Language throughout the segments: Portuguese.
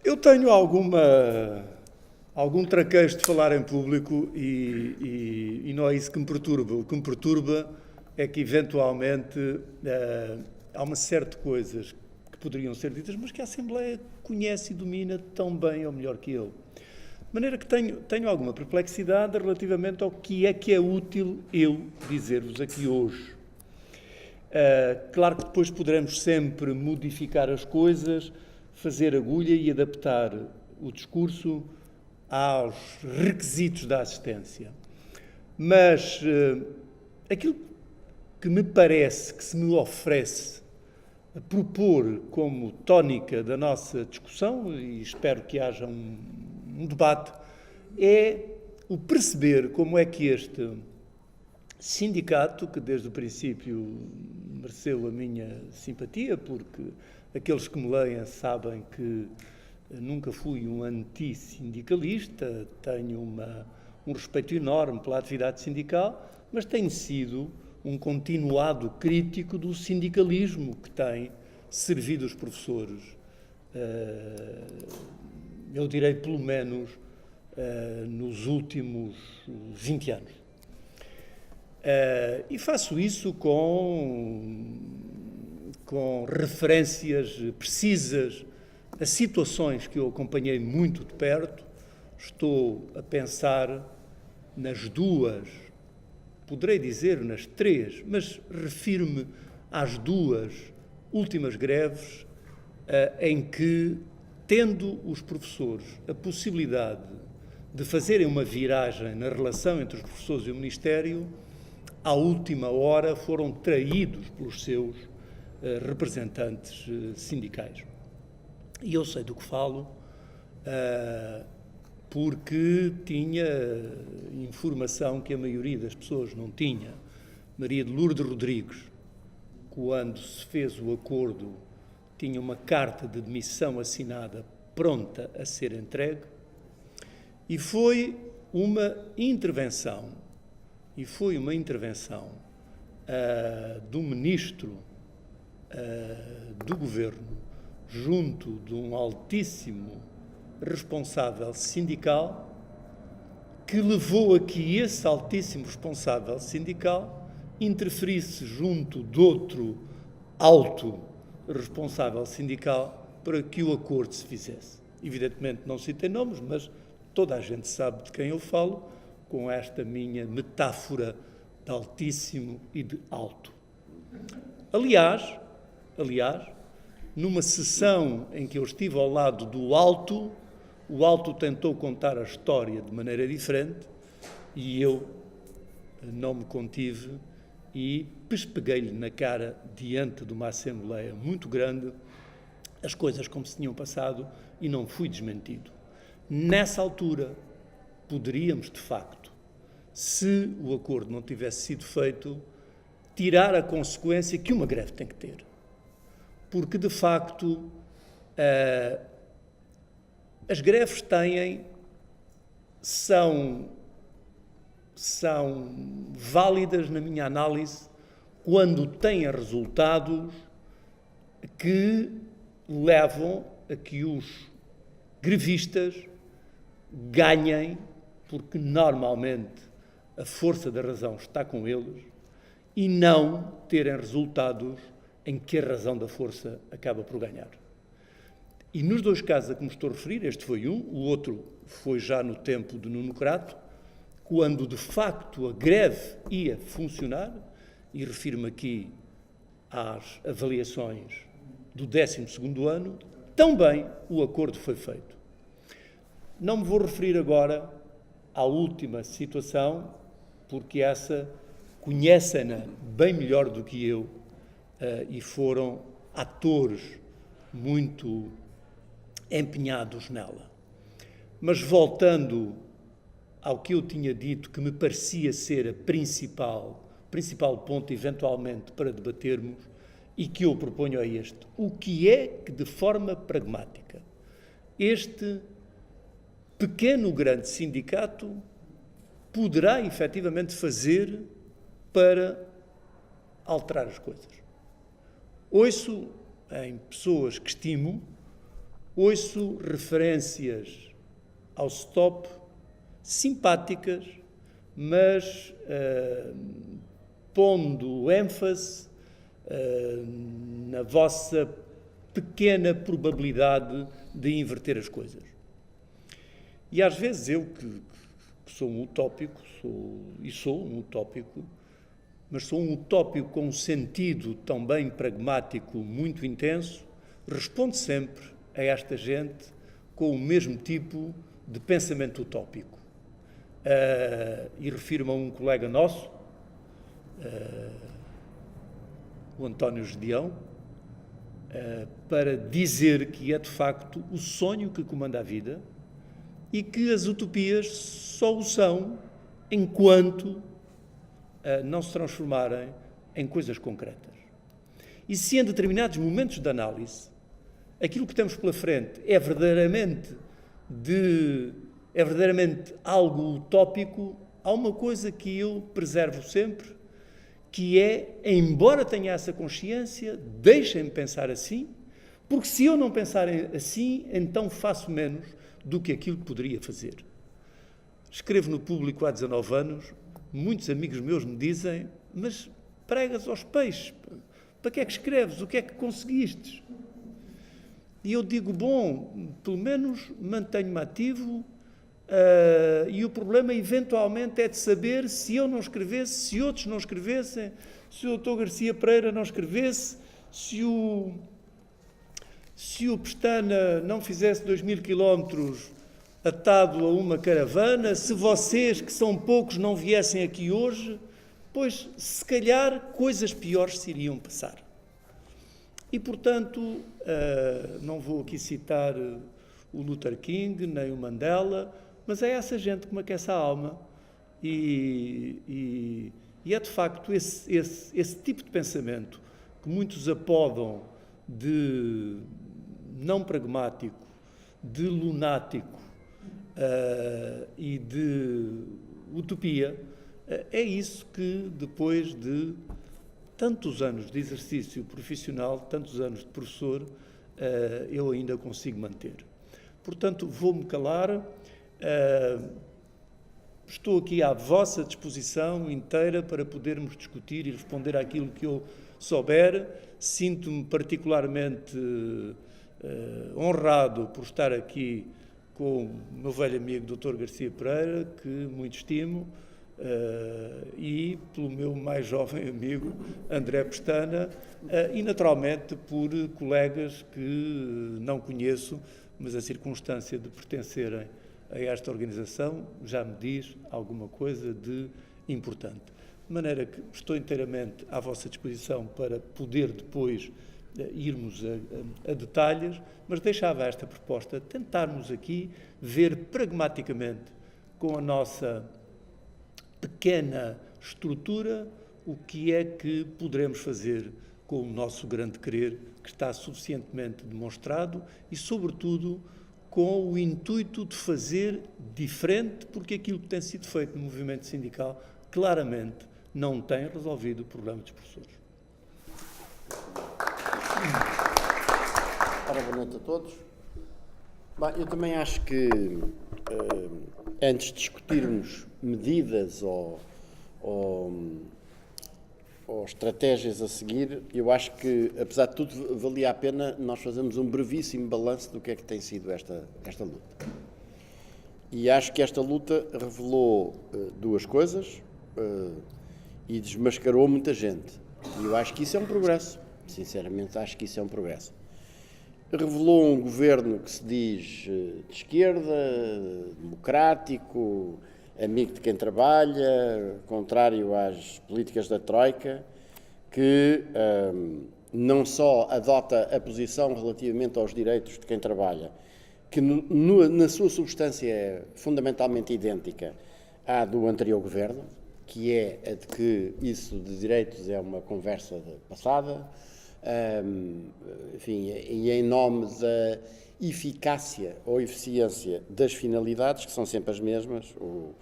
Eu tenho algum traquejo de falar em público e não é isso que me perturba. O que me perturba é que, eventualmente, há uma série de coisas que poderiam ser ditas, mas que a Assembleia conhece e domina tão bem ou melhor que eu. De maneira que tenho alguma perplexidade relativamente ao que é útil eu dizer-vos aqui hoje. Claro que depois poderemos sempre modificar as coisas, fazer agulha e adaptar o discurso aos requisitos da assistência. Mas aquilo que me parece, que se me oferece a propor como tónica da nossa discussão, e espero que haja um debate, é o perceber como é que este sindicato, que desde o princípio mereceu a minha simpatia, porque aqueles que me leem sabem que nunca fui um antissindicalista, tenho um respeito enorme pela atividade sindical, mas tenho sido um continuado crítico do sindicalismo que tem servido os professores, eu direi pelo menos nos últimos 20 anos. E faço isso com referências precisas a situações que eu acompanhei muito de perto. Estou a pensar nas duas, poderei dizer nas três, mas refiro-me às duas últimas greves em que, tendo os professores a possibilidade de fazerem uma viragem na relação entre os professores e o Ministério, à última hora foram traídos pelos seus representantes sindicais. E eu sei do que falo, porque tinha informação que a maioria das pessoas não tinha. Maria de Lourdes Rodrigues, quando se fez o acordo, tinha uma carta de demissão assinada pronta a ser entregue, e foi uma intervenção do ministro do governo junto de um altíssimo responsável sindical que levou a que esse altíssimo responsável sindical interferisse junto de outro alto responsável sindical para que o acordo se fizesse. Evidentemente não citei nomes, mas toda a gente sabe de quem eu falo, com esta minha metáfora de altíssimo e de alto. Aliás, numa sessão em que eu estive ao lado do alto, o alto tentou contar a história de maneira diferente e eu não me contive e pespeguei-lhe na cara, diante de uma assembleia muito grande, as coisas como se tinham passado e não fui desmentido. Nessa altura, poderíamos, de facto, se o acordo não tivesse sido feito, tirar a consequência que uma greve tem que ter. Porque, de facto, as greves são válidas, na minha análise, quando têm resultados que levam a que os grevistas ganhem, porque normalmente a força da razão está com eles, e não terem resultados em que a razão da força acaba por ganhar. E nos dois casos a que me estou a referir, este foi um, o outro foi já no tempo de Nuno Crato, quando de facto a greve ia funcionar, e refiro-me aqui às avaliações do 12º ano, também o acordo foi feito. Não me vou referir agora à última situação, porque essa conhecem-na bem melhor do que eu e foram atores muito empenhados nela. Mas voltando ao que eu tinha dito, que me parecia ser a principal ponto, eventualmente, para debatermos, e que eu proponho a este: o que é que, de forma pragmática, este pequeno grande sindicato poderá efetivamente fazer para alterar as coisas? Ouço em pessoas que estimo ouço referências ao stop simpáticas, mas pondo ênfase na vossa pequena probabilidade de inverter as coisas. E às vezes eu, que sou um utópico, sou um utópico, mas sou um utópico com um sentido também pragmático muito intenso, respondo sempre a esta gente com o mesmo tipo de pensamento utópico. E refiro-me a um colega nosso, o António Gedeão, para dizer que é de facto o sonho que comanda a vida e que as utopias só o são enquanto não se transformarem em coisas concretas. E se em determinados momentos de análise aquilo que temos pela frente é verdadeiramente algo utópico, há uma coisa que eu preservo sempre, que é, embora tenha essa consciência, deixem-me pensar assim, porque se eu não pensar assim, então faço menos do que aquilo que poderia fazer. Escrevo no Público há 19 anos, muitos amigos meus me dizem, mas pregas aos peixes, para que é que escreves? O que é que conseguiste? E eu digo, bom, pelo menos mantenho-me ativo, e o problema eventualmente é de saber se eu não escrevesse, se outros não escrevessem, se o Dr. Garcia Pereira não escrevesse, se o Pestana não fizesse 2000 quilómetros atado a uma caravana, se vocês, que são poucos, não viessem aqui hoje, pois se calhar coisas piores se iriam passar. E, portanto, não vou aqui citar o Luther King, nem o Mandela, mas é essa gente que me aquece a alma e é, de facto, esse tipo de pensamento que muitos apodam de não pragmático, de lunático e de utopia, é isso que, depois de tantos anos de exercício profissional, tantos anos de professor, eu ainda consigo manter. Portanto, vou-me calar, estou aqui à vossa disposição inteira para podermos discutir e responder àquilo que eu souber. Sinto-me particularmente honrado por estar aqui com o meu velho amigo Dr. Garcia Pereira, que muito estimo, e pelo meu mais jovem amigo André Pestana, e naturalmente por colegas que não conheço, mas a circunstância de pertencerem a esta organização já me diz alguma coisa de importante. De maneira que estou inteiramente à vossa disposição para poder depois irmos a detalhes, mas deixava esta proposta, tentarmos aqui ver pragmaticamente, com a nossa pequena estrutura, o que é que poderemos fazer com o nosso grande querer, que está suficientemente demonstrado e, sobretudo, com o intuito de fazer diferente, porque aquilo que tem sido feito no movimento sindical claramente não tem resolvido o problema dos professores. Ora, boa noite a todos. Bem, eu também acho que, antes de discutirmos medidas ou estratégias a seguir, eu acho que, apesar de tudo, valia a pena nós fazermos um brevíssimo balanço do que é que tem sido esta luta. E acho que esta luta revelou duas coisas e desmascarou muita gente. E eu acho que isso é um progresso. Sinceramente, acho que isso é um progresso. Revelou um governo que se diz de esquerda, democrático, amigo de quem trabalha, contrário às políticas da Troika, que não só adota a posição relativamente aos direitos de quem trabalha, que na sua substância é fundamentalmente idêntica à do anterior governo, que é a de que isso de direitos é uma conversa passada, enfim, e em nome da eficácia ou eficiência das finalidades, que são sempre as mesmas, o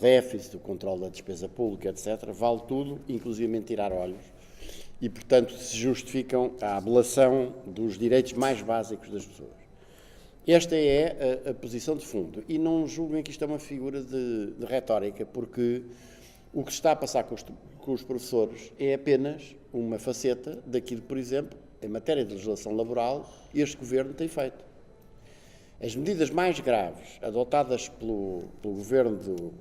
déficit, o controle da despesa pública, etc., vale tudo, inclusive tirar olhos, e, portanto, se justificam a ablação dos direitos mais básicos das pessoas. Esta é a posição de fundo. E não julguem que isto é uma figura de retórica, porque o que se está a passar com os professores é apenas uma faceta daquilo que, por exemplo, em matéria de legislação laboral, este Governo tem feito. As medidas mais graves adotadas pelo Governo do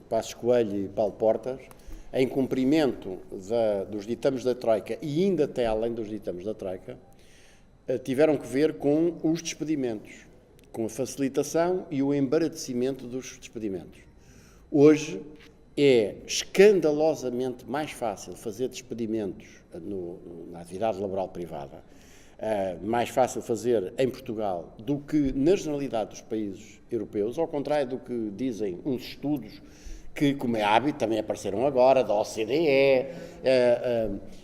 Passos Coelho e Paulo Portas, em cumprimento dos ditames da Troika e ainda até além dos ditames da Troika, tiveram que ver com os despedimentos, com a facilitação e o embaraçamento dos despedimentos. Hoje é escandalosamente mais fácil fazer despedimentos na atividade laboral privada, mais fácil fazer em Portugal do que na generalidade dos países europeus, ao contrário do que dizem uns estudos que, como é hábito, também apareceram agora, da OCDE.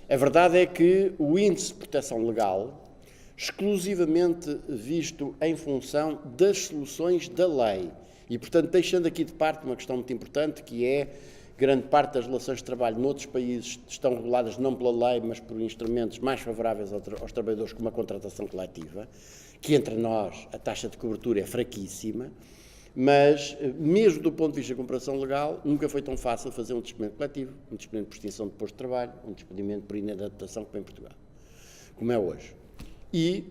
A verdade é que o índice de proteção legal, exclusivamente visto em função das soluções da lei. E, portanto, deixando aqui de parte uma questão muito importante, que é grande parte das relações de trabalho noutros países estão reguladas não pela lei, mas por instrumentos mais favoráveis aos trabalhadores, como a contratação coletiva, que entre nós a taxa de cobertura é fraquíssima, mas, mesmo do ponto de vista da comparação legal, nunca foi tão fácil fazer um despedimento coletivo, um despedimento por extinção de posto de trabalho, um despedimento por inadaptação, como em Portugal, como é hoje. E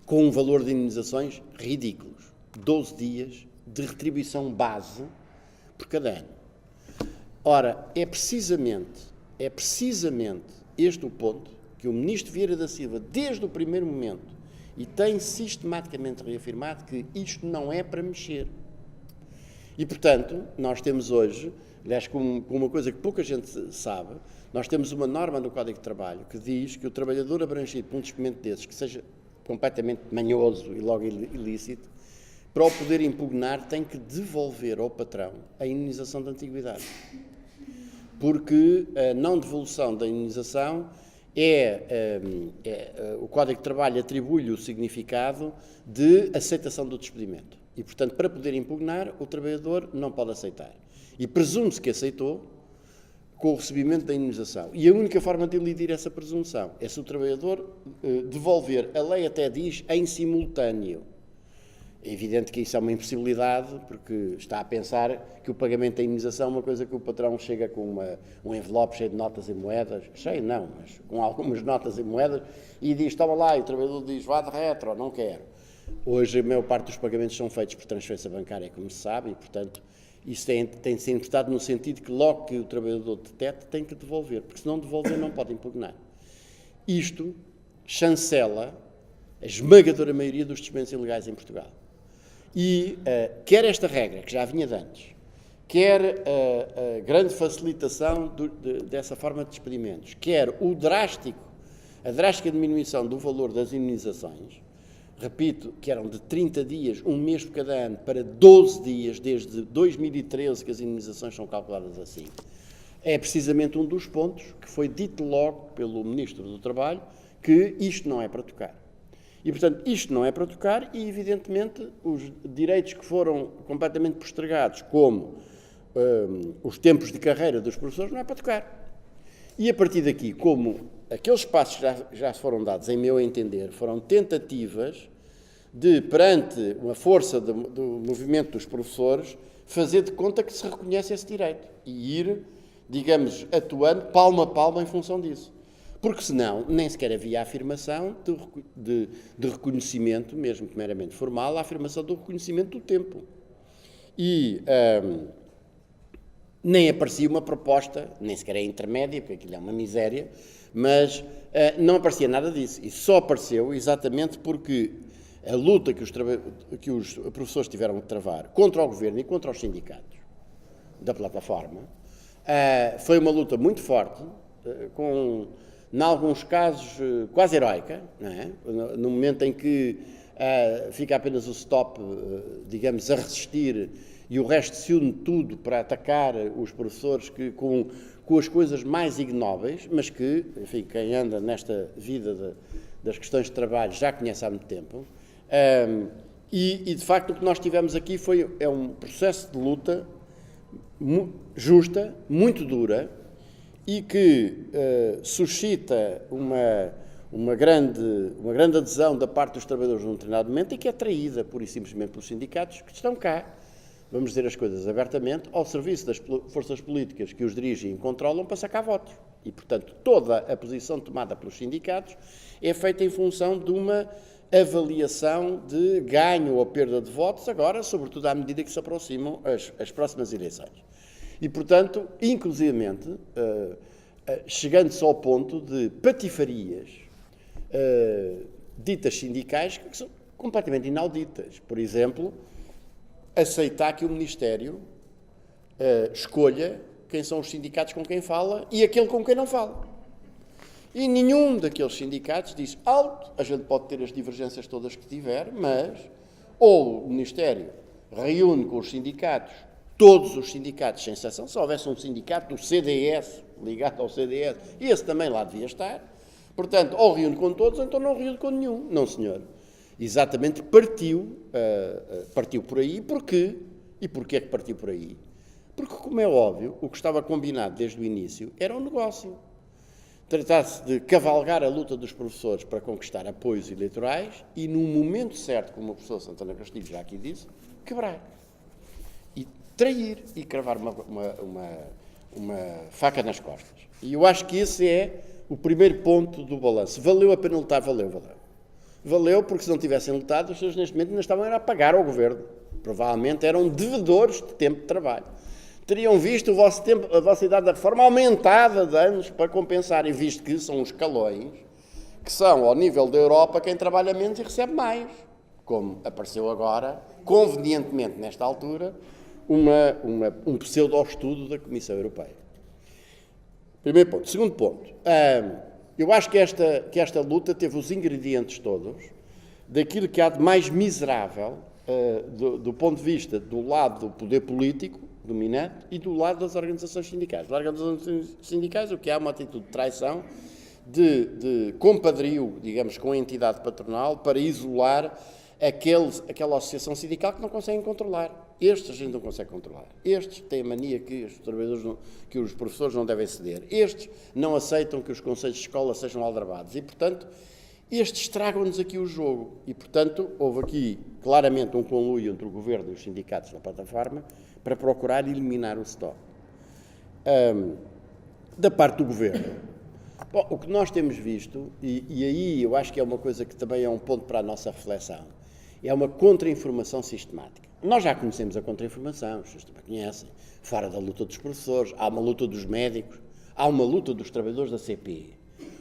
com um valor de indemnizações ridículos. 12 dias de retribuição base por cada ano. Ora, é precisamente este o ponto que o Ministro Vieira da Silva, desde o primeiro momento, e tem sistematicamente reafirmado que isto não é para mexer. E, portanto, nós temos hoje, aliás, com uma coisa que pouca gente sabe, nós temos uma norma no Código de Trabalho que diz que o trabalhador abrangido por um despedimento desses, que seja completamente manhoso e logo ilícito, para o poder impugnar, tem que devolver ao patrão a indenização de antiguidade. Porque a não devolução da indenização o Código de Trabalho atribui-lhe o significado de aceitação do despedimento. E, portanto, para poder impugnar, o trabalhador não pode aceitar. E presume-se que aceitou com o recebimento da indenização. E a única forma de elidir essa presunção é se o trabalhador devolver, a lei até diz, em simultâneo. É evidente que isso é uma impossibilidade, porque está a pensar que o pagamento da indenização é uma coisa que o patrão chega com um envelope cheio de notas e moedas, cheio não, mas com algumas notas e moedas, e diz, toma lá, e o trabalhador diz, vá de retro, não quero. Hoje a maior parte dos pagamentos são feitos por transferência bancária, como se sabe, e portanto isso tem de ser interpretado no sentido que logo que o trabalhador detete tem que devolver, porque se não devolver não pode impugnar. Isto chancela a esmagadora maioria dos despedimentos ilegais em Portugal. E quer esta regra, que já vinha de antes, quer a grande facilitação dessa forma de despedimentos, quer a drástica diminuição do valor das indenizações, repito, que eram de 30 dias, um mês por cada ano, para 12 dias, desde 2013 que as indenizações são calculadas assim, é precisamente um dos pontos que foi dito logo pelo Ministro do Trabalho, que isto não é para tocar. E, portanto, isto não é para tocar e, evidentemente, os direitos que foram completamente postergados, como os tempos de carreira dos professores, não é para tocar. E, a partir daqui, como aqueles passos que já foram dados, em meu entender, foram tentativas de, perante uma força do movimento dos professores, fazer de conta que se reconhece esse direito e ir, digamos, atuando palmo a palmo em função disso. Porque senão nem sequer havia a afirmação de reconhecimento, mesmo que meramente formal, a afirmação do reconhecimento do tempo. E nem aparecia uma proposta, nem sequer é intermédia, porque aquilo é uma miséria, mas não aparecia nada disso. E só apareceu exatamente porque a luta que os professores tiveram que travar contra o Governo e contra os sindicatos da plataforma foi uma luta muito forte, em alguns casos, quase heroica, não é? No momento em que fica apenas o stop, digamos, a resistir e o resto se une tudo para atacar os professores com as coisas mais ignóbeis, mas que, enfim, quem anda nesta vida das questões de trabalho já conhece há muito tempo. E de facto, o que nós tivemos aqui é um processo de luta justa, muito dura, e que suscita uma grande adesão da parte dos trabalhadores num determinado momento e que é traída, pura e simplesmente, pelos sindicatos que estão cá, vamos dizer as coisas abertamente, ao serviço das forças políticas que os dirigem e controlam para sacar votos. E, portanto, toda a posição tomada pelos sindicatos é feita em função de uma avaliação de ganho ou perda de votos, agora, sobretudo à medida que se aproximam as próximas eleições. E, portanto, inclusivamente, chegando-se ao ponto de patifarias ditas sindicais que são completamente inauditas. Por exemplo, aceitar que o Ministério escolha quem são os sindicatos com quem fala e aquele com quem não fala. E nenhum daqueles sindicatos diz alto, a gente pode ter as divergências todas que tiver, mas ou o Ministério reúne com os sindicatos, todos os sindicatos, sem exceção, se houvesse um sindicato do CDS, ligado ao CDS, e esse também lá devia estar, portanto, ou reúne com todos, ou então não reúne com nenhum. Não, senhor. Exatamente, partiu por aí. Porquê? E porquê é que partiu por aí? Porque, como é óbvio, o que estava combinado desde o início era um negócio. Tratasse de cavalgar a luta dos professores para conquistar apoios eleitorais e, num momento certo, como o professor Santana Castilho já aqui disse, quebrar. E trair e cravar uma faca nas costas. E eu acho que esse é o primeiro ponto do balanço. Valeu a pena lutar? Valeu. Valeu porque, se não tivessem lutado, os senhores neste momento ainda estavam a pagar ao governo. Provavelmente eram devedores de tempo de trabalho. Teriam visto a vossa idade da reforma aumentada de anos para compensarem, visto que são os calões, que são, ao nível da Europa, quem trabalha menos e recebe mais. Como apareceu agora, convenientemente nesta altura, um pseudo-estudo da Comissão Europeia. Primeiro ponto. Segundo ponto. Eu acho que esta luta teve os ingredientes todos daquilo que há de mais miserável do ponto de vista do lado do poder político dominante e do lado das organizações sindicais. Das organizações sindicais, o que há é uma atitude de traição, de compadrio, digamos, com a entidade patronal para isolar aquela associação sindical que não conseguem controlar. Estes a gente não consegue controlar. Estes têm a mania que os professores não devem ceder. Estes não aceitam que os conselhos de escola sejam aldrabados. E, portanto, estes estragam-nos aqui o jogo. E, portanto, houve aqui claramente um conluio entre o governo e os sindicatos na plataforma para procurar eliminar o stop. Da parte do governo, bom, o que nós temos visto, e aí eu acho que é uma coisa que também é um ponto para a nossa reflexão, é uma contra-informação sistemática. Nós já conhecemos a contra-informação, vocês também conhecem, fora da luta dos professores, há uma luta dos médicos, há uma luta dos trabalhadores da CP.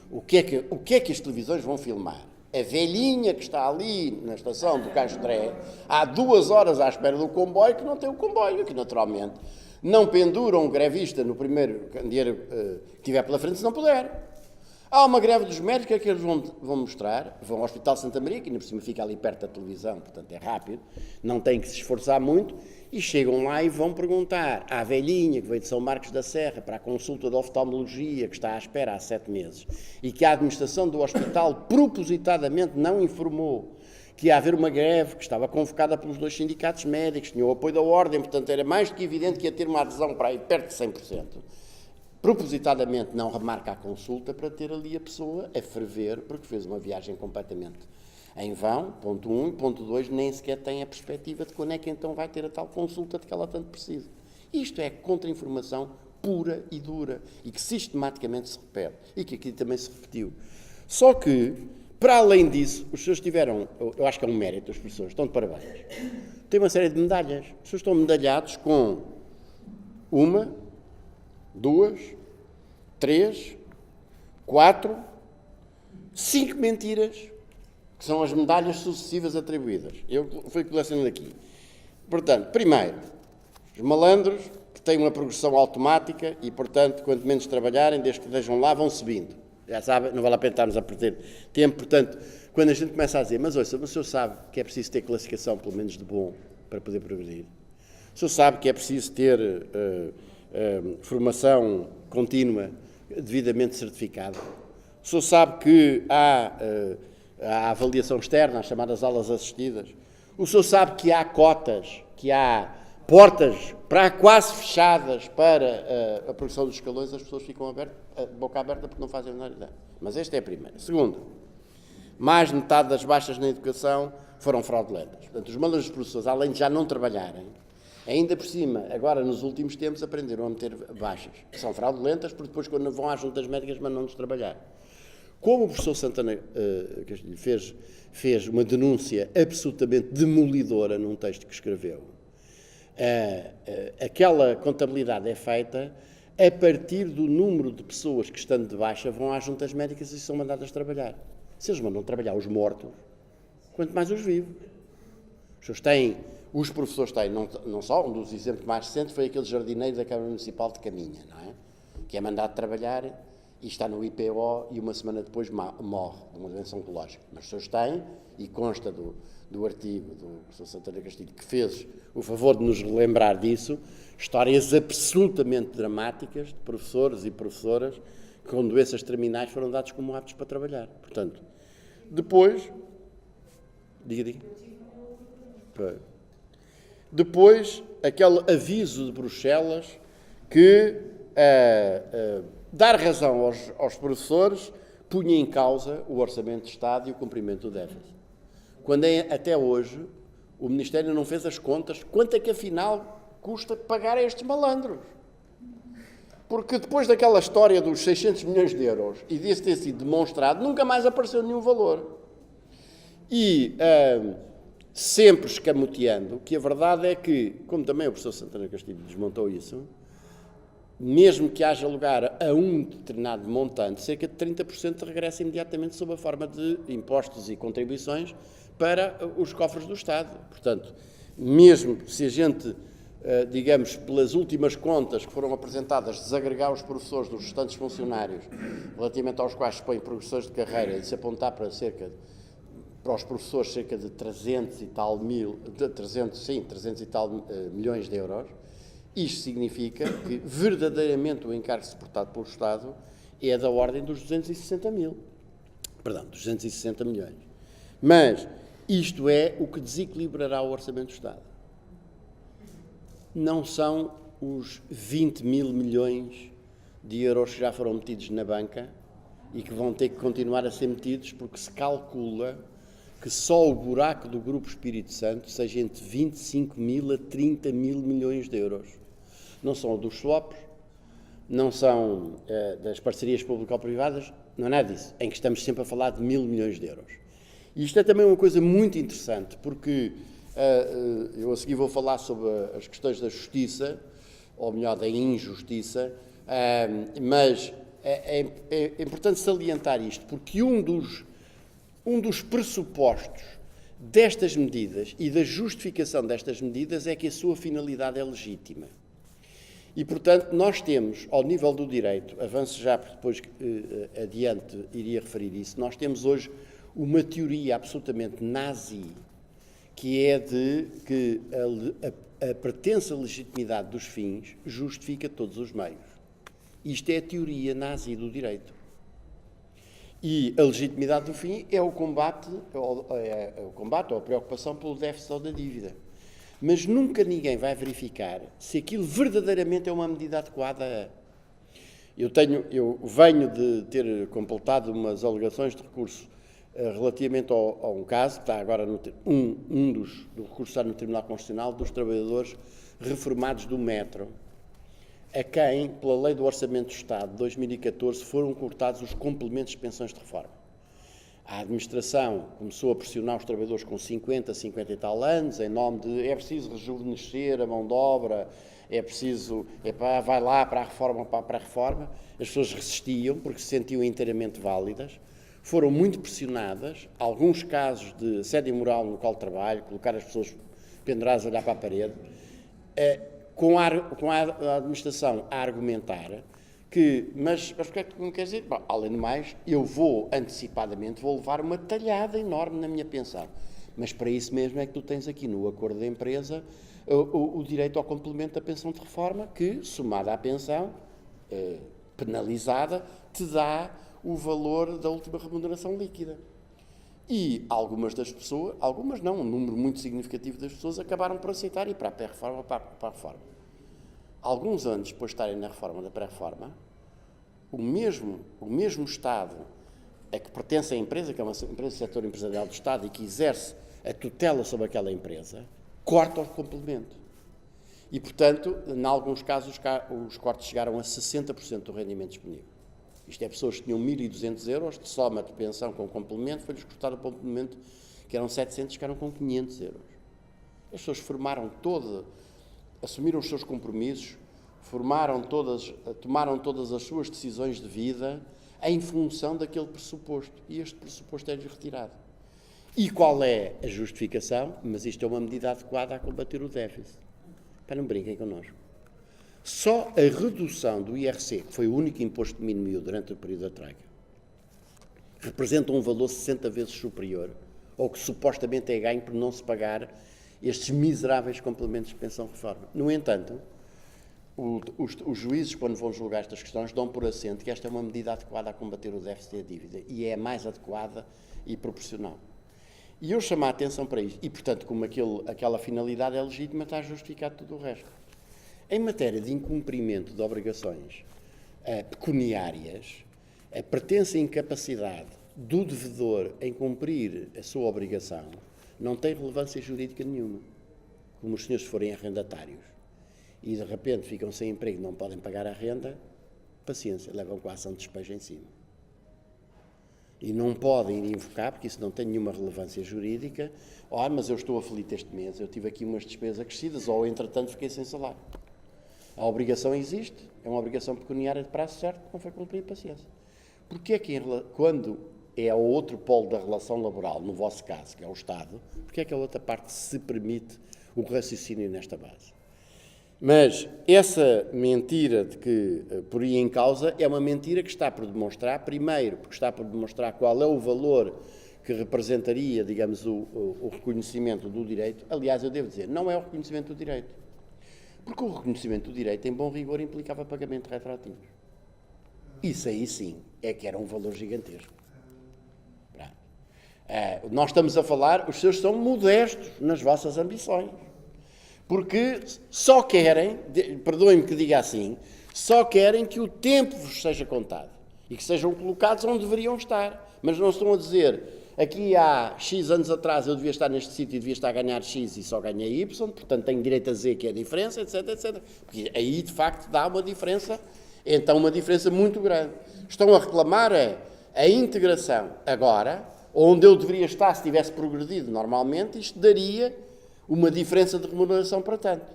O que é que as televisões vão filmar? A velhinha que está ali na estação do Castré, há 2 horas à espera do comboio, que não tem o comboio, que naturalmente não penduram um grevista no primeiro candeeiro que tiver pela frente, se não puder. Há uma greve dos médicos que eles vão mostrar, vão ao Hospital Santa Maria, que ainda por cima fica ali perto da televisão, portanto é rápido, não tem que se esforçar muito, e chegam lá e vão perguntar à velhinha que veio de São Marcos da Serra para a consulta de oftalmologia, que está à espera há 7 meses, e que a administração do hospital propositadamente não informou que ia haver uma greve que estava convocada pelos 2 sindicatos médicos, tinha o apoio da ordem, portanto era mais do que evidente que ia ter uma adesão para aí perto de 100%. Propositadamente não remarca a consulta para ter ali a pessoa a ferver, porque fez uma viagem completamente em vão, ponto 1, ponto 2, nem sequer tem a perspectiva de quando é que então vai ter a tal consulta de que ela tanto precisa. Isto é contra-informação pura e dura, e que sistematicamente se repete, e que aqui também se repetiu. Só que, para além disso, os senhores tiveram, eu acho que é um mérito, as pessoas estão de parabéns, têm uma série de medalhas. Os senhores estão medalhados com 1, 2, 3, 4, 5 mentiras, que são as medalhas sucessivas atribuídas. Eu fui colecionando aqui. Portanto, primeiro, os malandros que têm uma progressão automática e, portanto, quanto menos trabalharem, desde que estejam lá, vão subindo. Já sabem, não vale a pena estarmos a perder tempo. Portanto, quando a gente começa a dizer, mas ouça, o senhor sabe que é preciso ter classificação, pelo menos de bom, para poder progredir. O senhor sabe que é preciso ter formação contínua, devidamente certificada. O senhor sabe que há a avaliação externa, as chamadas aulas assistidas. O senhor sabe que há cotas, que há portas quase fechadas para a produção dos escalões, as pessoas ficam boca aberta porque não fazem nada. Mas esta é a primeira. Segunda, mais de metade das baixas na educação foram fraudulentas. Portanto, os malandros dos professores, além de já não trabalharem, ainda por cima, agora nos últimos tempos, aprenderam a meter baixas, que são fraudulentas, porque depois, quando vão às juntas médicas, mandam-nos trabalhar. Como o professor Santana Castilho fez uma denúncia absolutamente demolidora num texto que escreveu, aquela contabilidade é feita a partir do número de pessoas que, estando de baixa, vão às juntas médicas e são mandadas trabalhar. Se eles mandam trabalhar os mortos, quanto mais os vivos. Os professores têm, não só, um dos exemplos mais recentes foi aquele jardineiro da Câmara Municipal de Caminha, não é? Que é mandado trabalhar e está no IPO e uma semana depois morre de uma doença oncológica. Mas os senhores têm, e consta do artigo do professor Santana Castilho, que fez o favor de nos relembrar disso, histórias absolutamente dramáticas de professores e professoras que com doenças terminais foram dados como aptos para trabalhar. Portanto, depois... Diga. Depois, aquele aviso de Bruxelas que dar razão aos professores punha em causa o Orçamento de Estado e o cumprimento do déficit. Quando até hoje o Ministério não fez as contas, quanto é que afinal custa pagar a estes malandros? Porque depois daquela história dos 600 milhões de euros e disso ter sido demonstrado, nunca mais apareceu nenhum valor. E sempre escamoteando que a verdade é que, como também o professor Santana Castilho desmontou isso, mesmo que haja lugar a um determinado montante, cerca de 30% regressa imediatamente sob a forma de impostos e contribuições para os cofres do Estado. Portanto, mesmo se a gente, digamos, pelas últimas contas que foram apresentadas, desagregar os professores dos restantes funcionários, relativamente aos quais se põem progressões de carreira, e se apontar para os professores cerca de 300 e tal milhões de euros, isto significa que verdadeiramente o encargo suportado pelo Estado é da ordem dos 260 milhões. Mas isto é o que desequilibrará o Orçamento do Estado. Não são os 20 mil milhões de euros que já foram metidos na banca e que vão ter que continuar a ser metidos, porque se calcula que só o buraco do Grupo Espírito Santo seja entre 25 mil a 30 mil milhões de euros. Não são dos swaps, não são das parcerias público-privadas, não é nada disso, em que estamos sempre a falar de 1.000 milhões de euros. E isto é também uma coisa muito interessante, porque eu a seguir vou falar sobre as questões da justiça, ou melhor, da injustiça, mas é importante salientar isto, porque um dos pressupostos destas medidas e da justificação destas medidas é que a sua finalidade é legítima. E, portanto, nós temos, ao nível do direito, avanço já, porque depois adiante iria referir isso, nós temos hoje uma teoria absolutamente nazi, que é de que a pretensa legitimidade dos fins justifica todos os meios. Isto é a teoria nazi do direito. E a legitimidade do fim é o combate ou a preocupação pelo déficit ou da dívida. Mas nunca ninguém vai verificar se aquilo verdadeiramente é uma medida adequada. Eu venho de ter completado umas alegações de recurso relativamente a um caso, que está agora do recurso está no Tribunal Constitucional, dos trabalhadores reformados do metro, a quem, pela Lei do Orçamento do Estado de 2014, foram cortados os complementos de pensões de reforma. A administração começou a pressionar os trabalhadores com 50 e tal anos, em nome de é preciso rejuvenescer a mão de obra, vai lá para a reforma. As pessoas resistiam porque se sentiam inteiramente válidas, foram muito pressionadas, alguns casos de assédio moral no local de trabalho, colocar as pessoas penduradas a olhar para a parede, com a administração a argumentar que, mas porque é que tu não queres dizer? Bom, além do mais, eu vou levar uma talhada enorme na minha pensão. Mas para isso mesmo é que tu tens aqui no acordo da empresa o direito ao complemento da pensão de reforma, que, somada à pensão, penalizada, te dá o valor da última remuneração líquida. E algumas das pessoas, algumas não, um número muito significativo das pessoas pré-reforma por aceitar e para a pré-reforma, para a reforma. Alguns anos depois de estarem na reforma da pré-reforma, o mesmo Estado a que pertence à empresa, que é uma empresa do setor empresarial do Estado e que exerce a tutela sobre aquela empresa, corta o complemento. E, portanto, em alguns casos, os cortes chegaram a 60% do rendimento disponível. Isto é, pessoas que tinham 1.200 euros de soma de pensão com complemento, foi-lhes cortado o complemento, que eram 700, ficaram com 500 euros. As pessoas assumiram os seus compromissos, tomaram todas as suas decisões de vida em função daquele pressuposto. E este pressuposto é-lhes retirado. E qual é a justificação? Mas isto é uma medida adequada a combater o déficit. Para não brinquem connosco. Só a redução do IRC, que foi o único imposto mínimo durante o período da Troika, representa um valor 60 vezes superior ao que supostamente é ganho por não se pagar estes miseráveis complementos de pensão-reforma. No entanto, os juízes, quando vão julgar estas questões, dão por assento que esta é uma medida adequada a combater o déficit e a dívida, e é a mais adequada e proporcional. E eu chamo a atenção para isto, e portanto, como aquela finalidade é legítima, está justificado tudo o resto. Em matéria de incumprimento de obrigações pecuniárias, a pretensa incapacidade do devedor em cumprir a sua obrigação não tem relevância jurídica nenhuma. Como os senhores forem arrendatários e de repente ficam sem emprego e não podem pagar a renda, paciência, levam com a ação de despejo em cima. E não podem ir invocar, porque isso não tem nenhuma relevância jurídica. Mas eu estou aflito este mês, eu tive aqui umas despesas acrescidas, ou entretanto fiquei sem salário. A obrigação existe, é uma obrigação pecuniária de prazo certo, não foi cumprida, paciência. Porque é que, quando é o outro polo da relação laboral, no vosso caso, que é o Estado, porque é que a outra parte se permite o raciocínio nesta base? Mas essa mentira de que por aí em causa é uma mentira que está por demonstrar, primeiro, porque está por demonstrar qual é o valor que representaria, digamos, o reconhecimento do direito. Aliás, eu devo dizer, não é o reconhecimento do direito. Porque o reconhecimento do direito, em bom rigor, implicava pagamento retroativo. Isso aí sim é que era um valor gigantesco. Nós estamos a falar, os senhores são modestos nas vossas ambições. Porque só querem, perdoem-me que diga assim, só querem que o tempo vos seja contado e que sejam colocados onde deveriam estar. Mas não estão a dizer, aqui há X anos atrás eu devia estar neste sítio e devia estar a ganhar X e só ganhei Y, portanto tenho direito a Z, que é a diferença, etc, etc. Porque aí, de facto, dá uma diferença, então uma diferença muito grande. Estão a reclamar a integração agora, onde eu deveria estar se tivesse progredido normalmente, isto daria uma diferença de remuneração para tanto.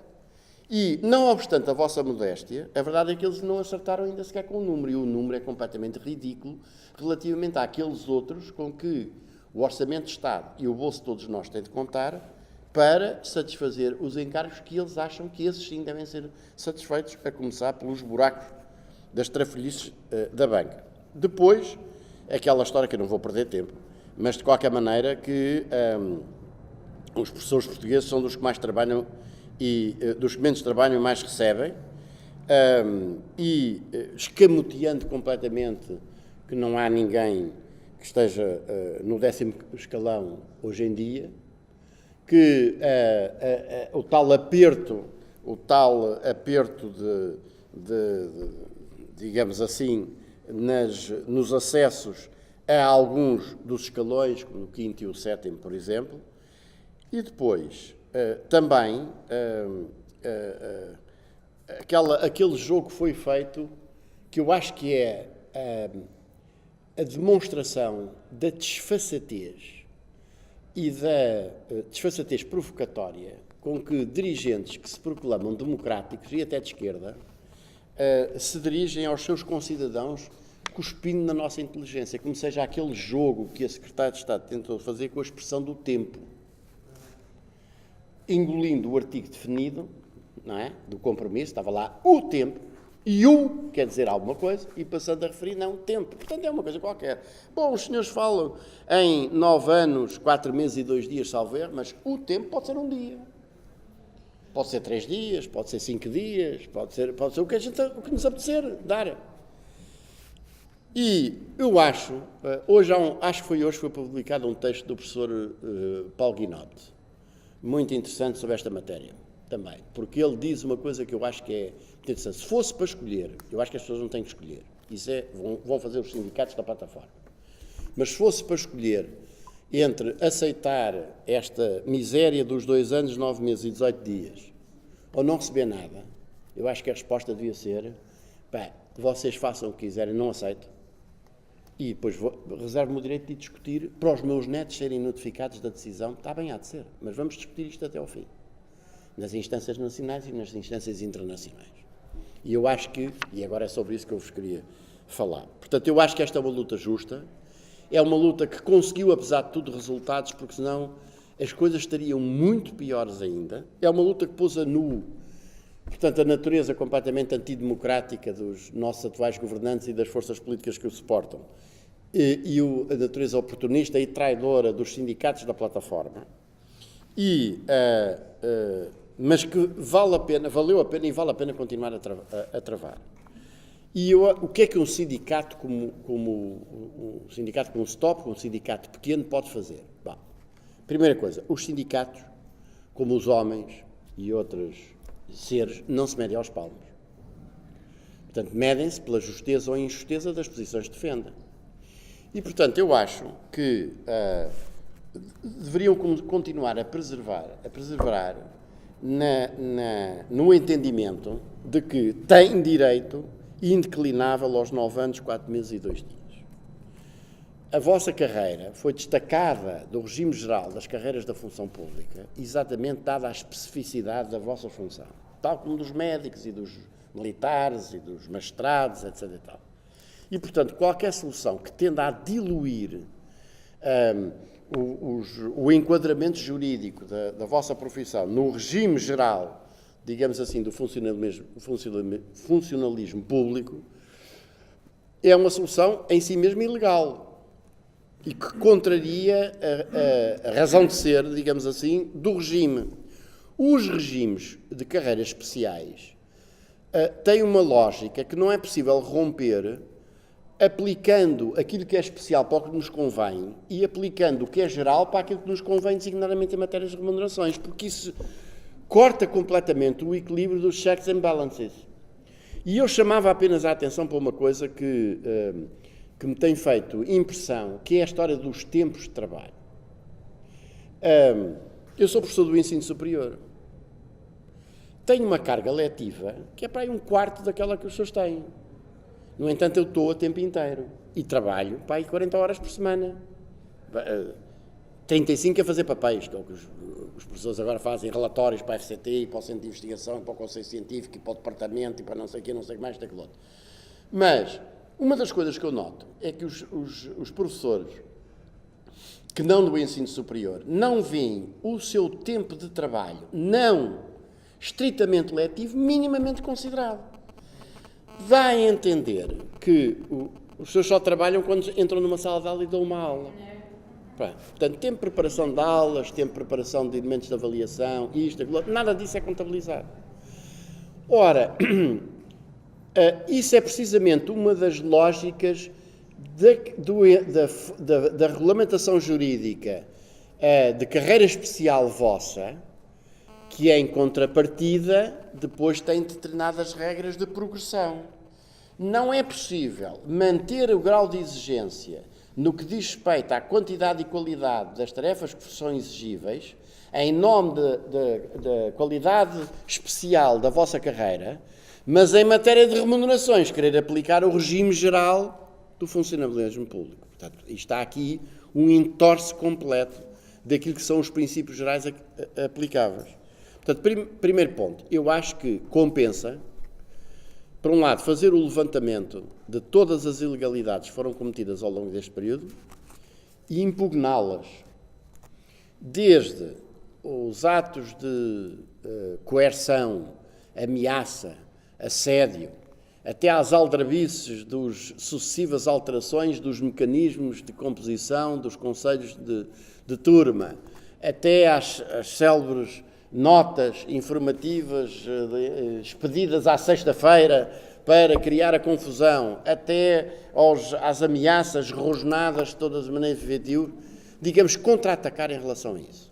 E, não obstante a vossa modéstia, a verdade é que eles não acertaram ainda sequer com o número, e o número é completamente ridículo relativamente àqueles outros com que o Orçamento de Estado e o bolso de todos nós têm de contar para satisfazer os encargos que eles acham que esses sim devem ser satisfeitos, a começar pelos buracos das trafolhices da banca. Depois, aquela história que eu não vou perder tempo, mas de qualquer maneira que os professores portugueses são dos que mais trabalham e dos que menos trabalham e mais recebem, escamoteando completamente que não há ninguém que esteja no 10º escalão hoje em dia, que o tal aperto digamos assim, nos acessos a alguns dos escalões, como o 5º e o 7º, por exemplo. E depois, também, aquele jogo que foi feito, que eu acho que é a demonstração da desfaçatez e da desfaçatez provocatória com que dirigentes que se proclamam democráticos e até de esquerda se dirigem aos seus concidadãos cuspindo na nossa inteligência, como seja aquele jogo que a Secretária de Estado tentou fazer com a expressão do tempo, engolindo o artigo definido, não é, do compromisso, estava lá o tempo, e o quer dizer alguma coisa, e passando a referir não tempo, portanto é uma coisa qualquer. Bom, os senhores falam em 9 anos, 4 meses e 2 dias, salvo erro, mas o tempo pode ser um dia, pode ser 3 dias, pode ser 5 dias, pode ser o que nos apetecer dar. E eu acho, acho que foi hoje foi publicado um texto do professor Paulo Guinotti, muito interessante sobre esta matéria também, porque ele diz uma coisa que eu acho que é muito interessante. Se fosse para escolher, eu acho que as pessoas não têm que escolher, isso vão fazer os sindicatos da plataforma, Mas se fosse para escolher entre aceitar esta miséria dos 2 anos, 9 meses e 18 dias, ou não receber nada, eu acho que a resposta devia ser, pá, vocês façam o que quiserem, não aceito. E depois reservo-me o direito de discutir, para os meus netos serem notificados da decisão, está bem, há de ser, mas vamos discutir isto até ao fim, nas instâncias nacionais e nas instâncias internacionais. E eu acho que, e agora é sobre isso que eu vos queria falar, portanto, eu acho que esta é uma luta justa, é uma luta que conseguiu, apesar de tudo, resultados, porque senão as coisas estariam muito piores ainda. É uma luta que pôs a nu, portanto, a natureza completamente antidemocrática dos nossos atuais governantes e das forças políticas que o suportam, e a natureza oportunista e traidora dos sindicatos da plataforma, mas que valeu a pena e vale a pena continuar a travar. E o que é que um sindicato como um STOP, um sindicato pequeno, pode fazer? Bom, primeira coisa, os sindicatos, como os homens e outros seres, não se medem aos palmos. Portanto, medem-se pela justeza ou injusteza das posições que defendem. E, portanto, eu acho que deveriam continuar a preservar no entendimento de que têm direito indeclinável aos 9 anos, 4 meses e 2 dias. A vossa carreira foi destacada do regime geral das carreiras da função pública, exatamente dada a especificidade da vossa função, tal como dos médicos e dos militares e dos magistrados, etc. E tal. E, portanto, qualquer solução que tenda a diluir o enquadramento jurídico da vossa profissão no regime geral, digamos assim, do funcionalismo público, é uma solução em si mesmo ilegal e que contraria a razão de ser, digamos assim, do regime. Os regimes de carreiras especiais têm uma lógica que não é possível romper aplicando aquilo que é especial para o que nos convém e aplicando o que é geral para aquilo que nos convém, designadamente em matérias de remunerações, porque isso corta completamente o equilíbrio dos checks and balances. E eu chamava apenas a atenção para uma coisa que me tem feito impressão, que é a história dos tempos de trabalho. Eu sou professor do ensino superior. Tenho uma carga letiva que é para aí 1/4 daquela que os senhores têm. No entanto, eu estou a tempo inteiro e trabalho para aí 40 horas por semana. 35 a fazer papéis, que é o que os professores agora fazem, relatórios para a FCT, e para o Centro de Investigação, e para o Conselho Científico, e para o Departamento, e para não sei o quê, não sei o que mais, daquilo outro. Mas, uma das coisas que eu noto é que os professores que não do ensino superior não veem o seu tempo de trabalho não estritamente letivo minimamente considerado. Dá a entender que os senhores só trabalham quando entram numa sala de aula e dão uma aula. Portanto, tempo de preparação de aulas, tempo de preparação de elementos de avaliação, isto, aquilo, nada disso é contabilizado. Ora, isso é precisamente uma das lógicas da regulamentação jurídica de carreira especial vossa, que em contrapartida depois tem determinadas regras de progressão. Não é possível manter o grau de exigência no que diz respeito à quantidade e qualidade das tarefas que são exigíveis, em nome da qualidade especial da vossa carreira, mas em matéria de remunerações, querer aplicar o regime geral do funcionalismo público. Portanto, está aqui um entorce completo daquilo que são os princípios gerais aplicáveis. Portanto, primeiro ponto, eu acho que compensa, por um lado, fazer o levantamento de todas as ilegalidades que foram cometidas ao longo deste período e impugná-las, desde os atos de coerção, ameaça, assédio, até às aldrabices dos sucessivas alterações dos mecanismos de composição dos conselhos de turma, até às célebres notas informativas expedidas à sexta-feira para criar a confusão, até às ameaças rosnadas de todas as maneiras de feitio, digamos, contra-atacar em relação a isso.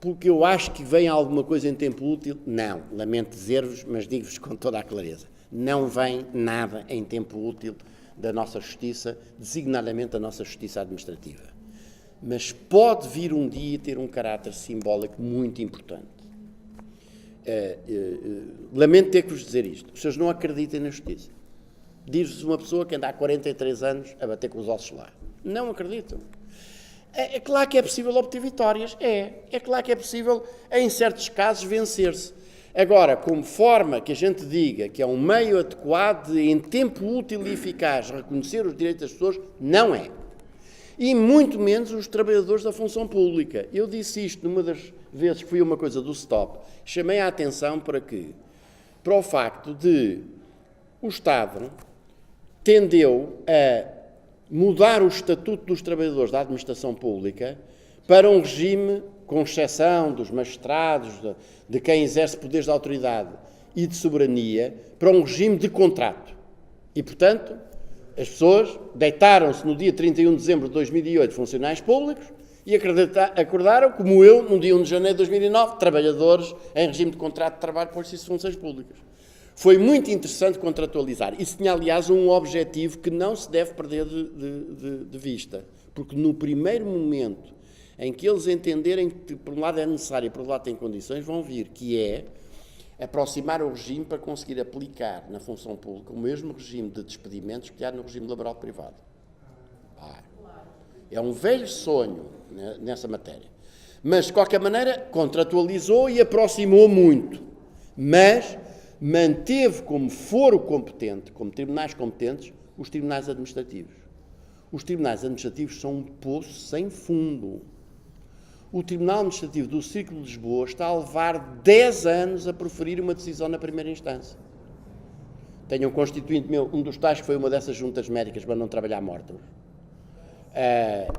Porque eu acho que vem alguma coisa em tempo útil. Não, lamento dizer-vos, mas digo-vos com toda a clareza. Não vem nada em tempo útil da nossa justiça, designadamente da nossa justiça administrativa. Mas pode vir um dia ter um caráter simbólico muito importante. Lamento ter que vos dizer isto. As pessoas não acreditem na justiça. Diz-vos uma pessoa que anda há 43 anos a bater com os ossos lá. Não acreditam. É claro que é possível obter vitórias. É claro que é possível, em certos casos, vencer-se. Agora, como forma que a gente diga que é um meio adequado de, em tempo útil e eficaz, reconhecer os direitos das pessoas, não é. E muito menos os trabalhadores da função pública. Eu disse isto numa das vezes que fui a uma coisa do STOP, chamei a atenção para o facto de o Estado tendeu a mudar o estatuto dos trabalhadores da administração pública para um regime, com exceção dos magistrados, de quem exerce poderes de autoridade e de soberania, para um regime de contrato. E, portanto, as pessoas deitaram-se no dia 31 de dezembro de 2008 funcionários públicos e acordaram, como eu, no dia 1 de janeiro de 2009, trabalhadores em regime de contrato de trabalho por essas funções públicas. Foi muito interessante contratualizar. Isso tinha, aliás, um objetivo que não se deve perder de vista. Porque no primeiro momento em que eles entenderem que, por um lado, é necessário e por outro lado, tem condições, vão vir, que é aproximar o regime para conseguir aplicar na função pública o mesmo regime de despedimentos que há no regime laboral privado. É um velho sonho nessa matéria. Mas, de qualquer maneira, contratualizou e aproximou muito. Mas manteve como foro competente, como tribunais competentes, os tribunais administrativos. Os tribunais administrativos são um poço sem fundo. O Tribunal Administrativo do Círculo de Lisboa está a levar 10 anos a proferir uma decisão na primeira instância. Tenho um constituinte meu, um dos tais que foi uma dessas juntas médicas para não trabalhar mortos,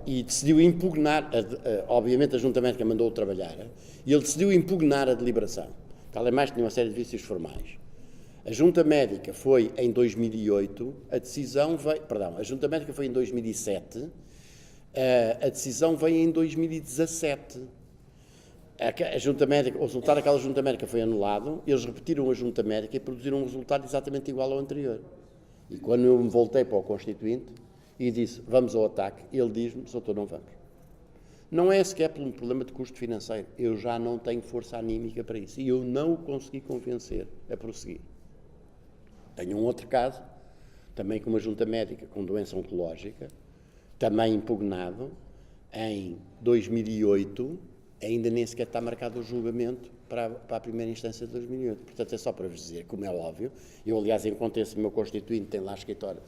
e decidiu impugnar, obviamente a junta médica mandou-o trabalhar, e ele decidiu impugnar a deliberação. Além mais, tinha uma série de vícios formais. A junta médica foi em 2008, a junta médica foi em 2007, a decisão veio em 2017. A junta médica, o resultado daquela junta médica foi anulado, eles repetiram a junta médica e produziram um resultado exatamente igual ao anterior. E quando eu me voltei para o Constituinte e disse, vamos ao ataque, ele diz-me, doutor, não vamos. Não é sequer por um problema de custo financeiro. Eu já não tenho força anímica para isso. E eu não o consegui convencer a prosseguir. Tenho um outro caso, também com uma junta médica com doença oncológica, também impugnado, em 2008, ainda nem sequer está marcado o julgamento para a primeira instância de 2008. Portanto, é só para vos dizer, como é óbvio, eu, aliás, encontro esse meu constituinte, tem lá escritório,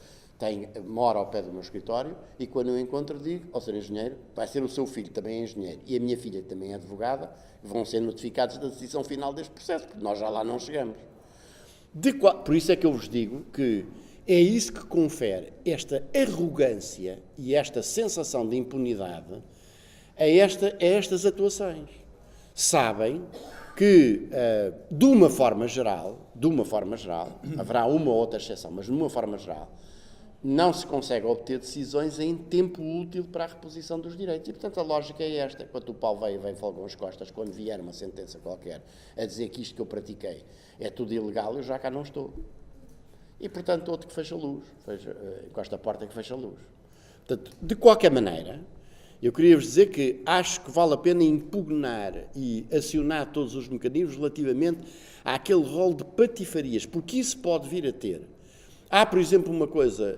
mora ao pé do meu escritório, e quando eu encontro digo, ó senhor engenheiro, vai ser o seu filho, também é engenheiro, e a minha filha também é advogada, vão ser notificados da decisão final deste processo, porque nós já lá não chegamos. Por isso é que eu vos digo que é isso que confere esta arrogância e esta sensação de impunidade a estas atuações. Sabem que, de uma forma geral, haverá uma ou outra exceção, mas de uma forma geral, não se consegue obter decisões em tempo útil para a reposição dos direitos. E, portanto, a lógica é esta. Quando o pau vem folgam as costas, quando vier uma sentença qualquer a dizer que isto que eu pratiquei é tudo ilegal, eu já cá não estou. E, portanto, outro que fecha a luz, encosta a porta que fecha a luz. Portanto, de qualquer maneira, eu queria vos dizer que acho que vale a pena impugnar e acionar todos os mecanismos relativamente àquele rol de patifarias, porque isso pode vir a ter. Há, por exemplo, uma coisa,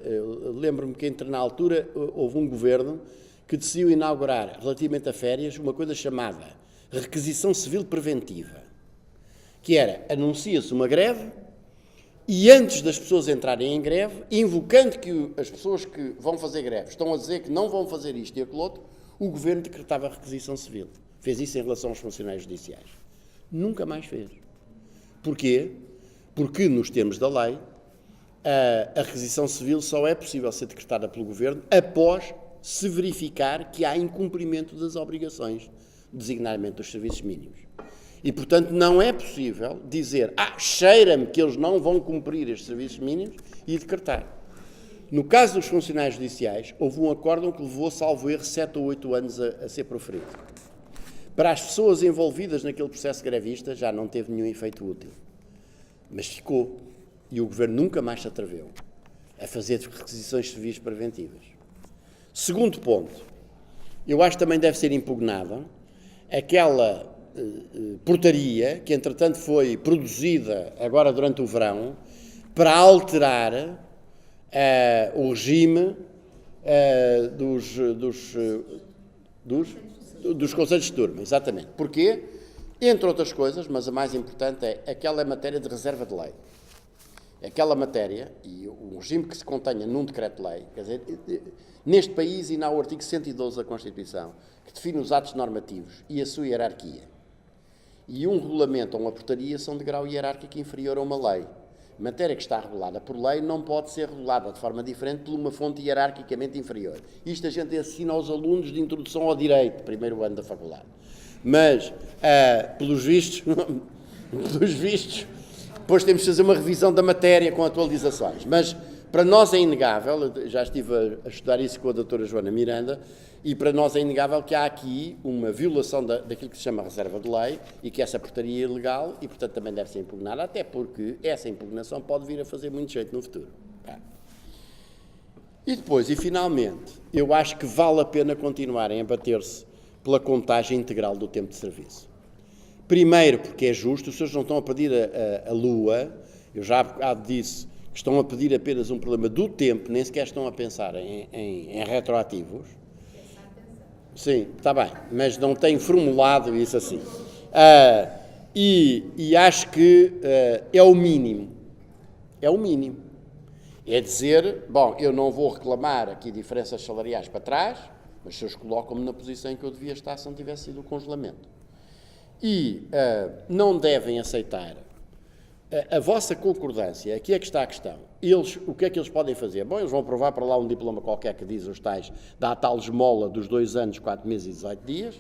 lembro-me que na altura houve um governo que decidiu inaugurar, relativamente a férias, uma coisa chamada requisição civil preventiva, que era, anuncia-se uma greve e antes das pessoas entrarem em greve, invocando que as pessoas que vão fazer greve estão a dizer que não vão fazer isto e aquilo outro, o governo decretava a requisição civil. Fez isso em relação aos funcionários judiciais. Nunca mais fez. Porquê? Porque, nos termos da lei, a requisição civil só é possível ser decretada pelo Governo após se verificar que há incumprimento das obrigações, designadamente dos serviços mínimos. E, portanto, não é possível dizer, cheira-me que eles não vão cumprir estes serviços mínimos e decretar. No caso dos funcionários judiciais, houve um acórdão que levou, salvo erro, 7 ou 8 anos a ser proferido. Para as pessoas envolvidas naquele processo grevista, já não teve nenhum efeito útil. Mas ficou. E o Governo nunca mais se atreveu a fazer requisições civis preventivas. Segundo ponto, eu acho que também deve ser impugnada aquela portaria que, entretanto, foi produzida agora durante o verão para alterar o regime dos conselhos de turma. Exatamente. Porquê? Entre outras coisas, mas a mais importante é aquela matéria de reserva de lei. Aquela matéria, e o regime que se contenha num decreto-lei, quer dizer, neste país ainda há o artigo 112 da Constituição, que define os atos normativos e a sua hierarquia. E um regulamento ou uma portaria são de grau hierárquico inferior a uma lei. Matéria que está regulada por lei não pode ser regulada de forma diferente por uma fonte hierarquicamente inferior. Isto a gente ensina aos alunos de introdução ao direito, primeiro ano da faculdade. Mas, pelos vistos, depois temos de fazer uma revisão da matéria com atualizações. Mas, para nós é inegável, já estive a estudar isso com a doutora Joana Miranda, e para nós é inegável que há aqui uma violação daquilo que se chama reserva de lei e que essa portaria é ilegal e, portanto, também deve ser impugnada, até porque essa impugnação pode vir a fazer muito jeito no futuro. E depois, e finalmente, eu acho que vale a pena continuarem a bater-se pela contagem integral do tempo de serviço. Primeiro, porque é justo, os senhores não estão a pedir a lua, eu já há bocado disse que estão a pedir apenas um problema do tempo, nem sequer estão a pensar em retroativos. Sim, está bem, mas não têm formulado isso assim. E acho que é o mínimo. É o mínimo. É dizer, bom, eu não vou reclamar aqui diferenças salariais para trás, mas se eles colocam-me na posição em que eu devia estar se não tivesse sido o congelamento. E não devem aceitar a vossa concordância, aqui é que está a questão. Eles, o que é que eles podem fazer? Bom, eles vão aprovar para lá um diploma qualquer que diz os tais, dá a tal esmola dos 2 anos, 4 meses e 18 dias.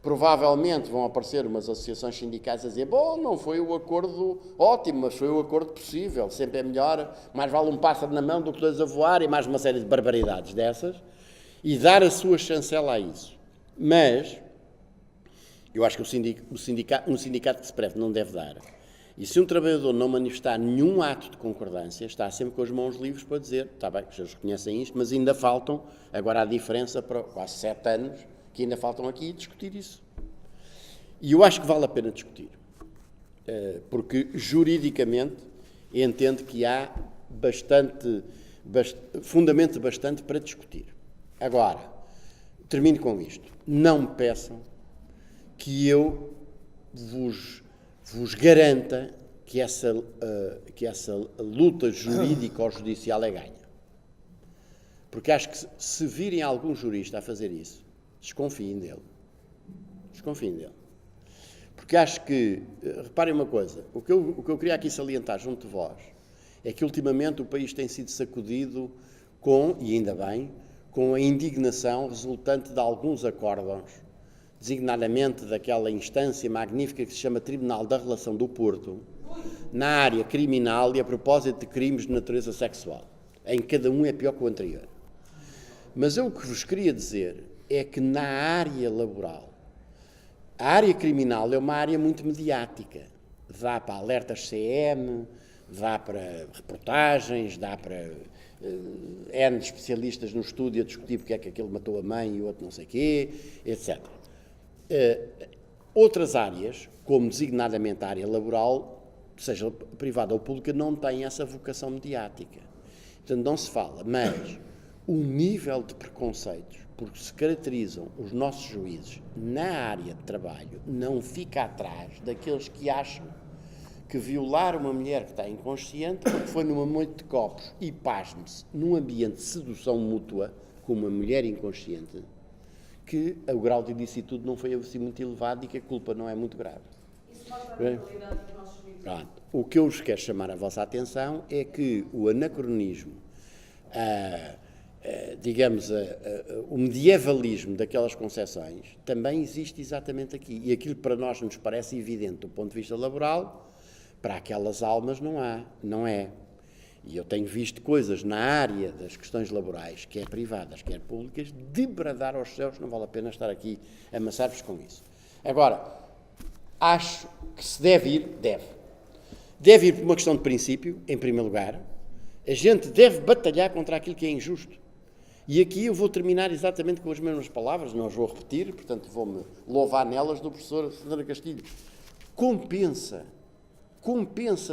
Provavelmente vão aparecer umas associações sindicais a dizer, bom, não foi o acordo ótimo, mas foi o acordo possível, sempre é melhor, mais vale um pássaro na mão do que 2 a voar e mais uma série de barbaridades dessas, e dar a sua chancela a isso. Mas eu acho que um sindicato que se preve não deve dar. E se um trabalhador não manifestar nenhum ato de concordância, está sempre com as mãos livres para dizer, está bem, vocês reconhecem isto, mas ainda faltam, agora há diferença para quase 7 anos, que ainda faltam aqui discutir isso. E eu acho que vale a pena discutir, porque juridicamente entendo que há fundamento bastante para discutir. Agora, termino com isto. Não me peçam que eu vos garanta que essa luta jurídica ou judicial é ganha. Porque acho que se virem algum jurista a fazer isso, desconfiem dele. Desconfiem dele. Porque acho que, reparem uma coisa, o que eu queria aqui salientar junto de vós é que ultimamente o país tem sido sacudido com, e ainda bem, com a indignação resultante de alguns acórdãos, designadamente daquela instância magnífica que se chama Tribunal da Relação do Porto, na área criminal e a propósito de crimes de natureza sexual, em que cada um é pior que o anterior. Mas eu o que vos queria dizer é que na área laboral, a área criminal é uma área muito mediática. Dá para alertas CM, dá para reportagens, dá para N especialistas no estúdio a discutir porque é que aquele matou a mãe e o outro não sei quê, etc. Outras áreas, como designadamente a área laboral, seja privada ou pública, não têm essa vocação mediática. Portanto, não se fala, mas o nível de preconceitos por que se caracterizam os nossos juízes na área de trabalho não fica atrás daqueles que acham que violar uma mulher que está inconsciente porque foi numa noite de copos e, pasme-se, num ambiente de sedução mútua com uma mulher inconsciente, que o grau de ilicitude não foi assim muito elevado e que a culpa não é muito grave. Isso mostra a realidade dos nossos juízes. O que eu vos quero chamar a vossa atenção é que o anacronismo, o medievalismo daquelas concepções também existe exatamente aqui. E aquilo que para nós nos parece evidente do ponto de vista laboral, para aquelas almas não é. E eu tenho visto coisas na área das questões laborais, quer privadas, quer públicas, de bradar aos céus, não vale a pena estar aqui a amassar-vos com isso. Agora, acho que se deve ir, deve. Deve ir por uma questão de princípio, em primeiro lugar, A gente deve batalhar contra aquilo que é injusto. E aqui eu vou terminar exatamente com as mesmas palavras, não as vou repetir, portanto vou-me louvar nelas do professor Santana Castilho. Compensa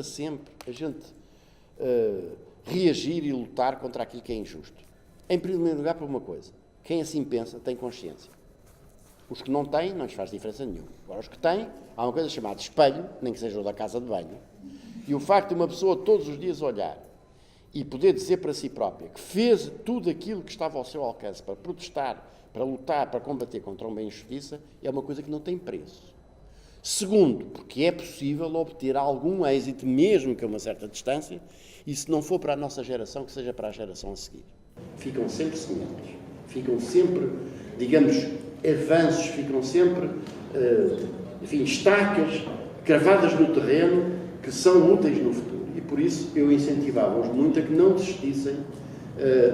sempre a gente reagir e lutar contra aquilo que é injusto. Em primeiro lugar, por uma coisa, quem assim pensa tem consciência. Os que não têm, não lhes faz diferença nenhuma. Agora, os que têm, há uma coisa chamada espelho, nem que seja o da casa de banho, e o facto de uma pessoa todos os dias olhar e poder dizer para si própria que fez tudo aquilo que estava ao seu alcance para protestar, para lutar, para combater contra uma injustiça, é uma coisa que não tem preço. Segundo, porque é possível obter algum êxito, mesmo que a uma certa distância, e se não for para a nossa geração, que seja para a geração a seguir. Ficam sempre sementes, ficam sempre, digamos, avanços, ficam sempre, estacas cravadas no terreno que são úteis no futuro. E por isso eu incentivava-os muito a que não desistissem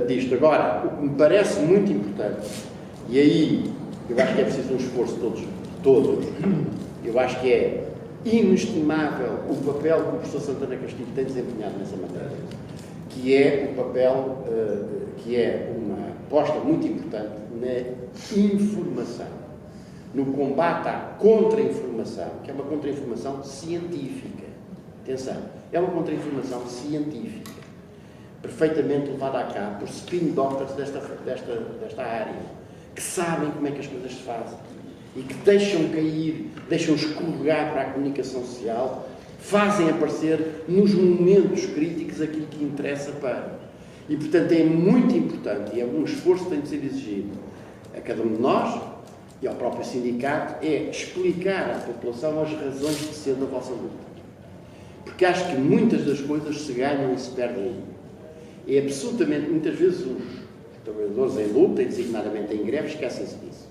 disto. Agora, o que me parece muito importante, e aí eu acho que é preciso um esforço de todos, eu acho que é inestimável o papel que o professor Santana Castilho tem desempenhado nessa matéria, que é o papel, que é uma aposta muito importante na informação, no combate à contra-informação, que é uma contra-informação científica. Atenção, é uma contra-informação científica, perfeitamente levada a cabo por spin doctors desta área, que sabem como é que as coisas se fazem e que deixam cair, deixam escorregar para a comunicação social, fazem aparecer nos momentos críticos aquilo que interessa para. E, portanto, é muito importante, e é um esforço que tem de ser exigido a cada um de nós e ao próprio sindicato, é explicar à população as razões de ser da vossa luta. Porque acho que muitas das coisas se ganham e se perdem. É absolutamente, muitas vezes, os trabalhadores em luta, e designadamente em greve, esquecem-se disso.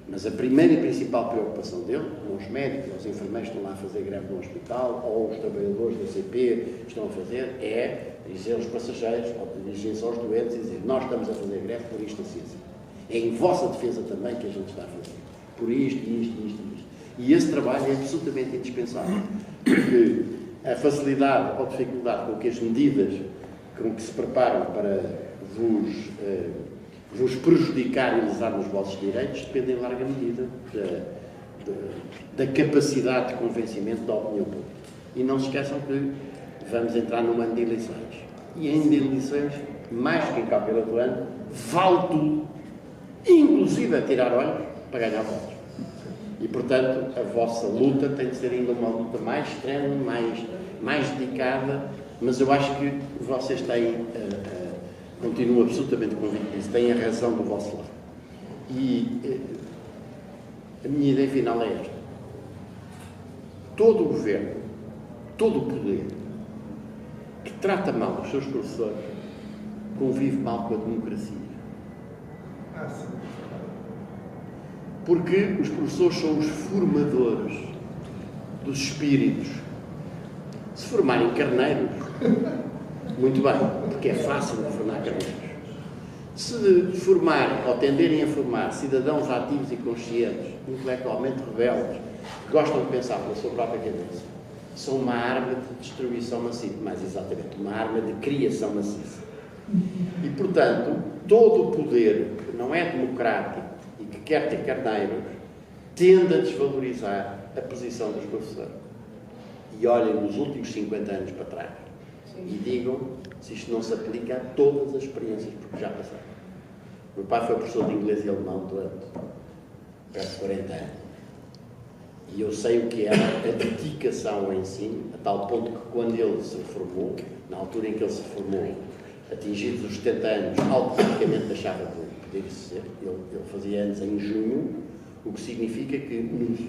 Mas a primeira e principal preocupação dele, os médicos, os enfermeiros que estão lá a fazer greve no hospital, ou os trabalhadores da CP estão a fazer, é dizer aos passageiros, ou dirigir-se aos doentes e dizer: nós estamos a fazer greve por isto assim. É em vossa defesa também que a gente está a fazer. Por isto, isto. E esse trabalho é absolutamente indispensável. Porque a facilidade ou dificuldade com que as medidas com que se preparam para vos prejudicar e lesar nos vossos direitos depende em larga medida da capacidade de convencimento da opinião pública. E não se esqueçam que vamos entrar num ano de eleições. E em eleições, mais do que em qualquer outro ano, vale tudo, inclusive a tirar olhos para ganhar votos. E, portanto, a vossa luta tem de ser ainda uma luta mais extrema, mais dedicada, mas eu acho que vocês têm, continuo absolutamente convicto disso, têm a razão do vosso lado. E a minha ideia final é esta. Todo o governo, todo o poder que trata mal os seus professores convive mal com a democracia. Porque os professores são os formadores dos espíritos. Se formarem carneiros, muito bem, porque é fácil de formar carneiros. Se formarem, ou tenderem a formar, cidadãos ativos e conscientes, intelectualmente rebeldes, que gostam de pensar pela sua própria cabeça, são uma arma de destruição maciça, mais exatamente, uma arma de criação maciça. E, portanto, todo o poder que não é democrático e que quer ter carneiros, tende a desvalorizar a posição dos professores. E olhem nos últimos 50 anos para trás e digam se isto não se aplica a todas as experiências porque já passaram. O meu pai foi professor de inglês e alemão durante perto de 40 anos. E eu sei o que era a dedicação ao ensino, a tal ponto que quando ele se formou, na altura em que ele se formou, atingidos os 70 anos, automaticamente deixava de poder ser. Ele fazia anos em junho, o que significa que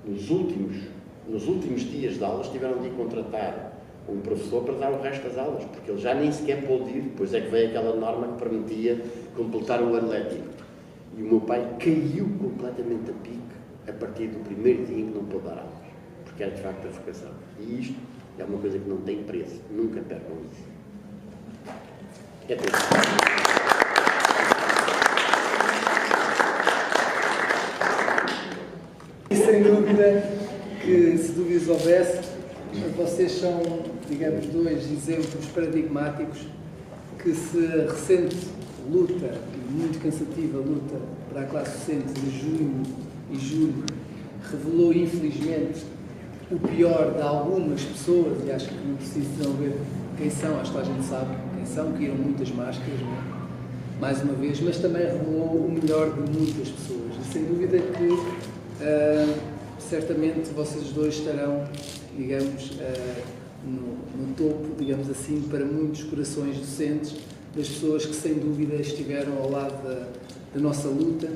nos últimos dias de aulas tiveram de contratar um professor para dar o resto das aulas, porque ele já nem sequer pôde ir, depois é que veio aquela norma que permitia completar o ano letivo. E o meu pai caiu completamente a pique a partir do primeiro dia em que não pôde dar aulas, porque era de facto a vocação. E isto é uma coisa que não tem preço, nunca percam isso. É tudo. E sem dúvida que, se dúvidas houvesse, Vocês são, digamos, dois exemplos paradigmáticos que se a recente luta, muito cansativa luta para a classe docente de junho e julho, revelou infelizmente o pior de algumas pessoas, e acho que não preciso não ver quem são, acho que a gente sabe quem são, que iram muitas máscaras, não é? Mais uma vez, mas também revelou o melhor de muitas pessoas. E sem dúvida que certamente vocês dois estarão, digamos, no topo, digamos assim, para muitos corações docentes, das pessoas que sem dúvida estiveram ao lado da nossa luta,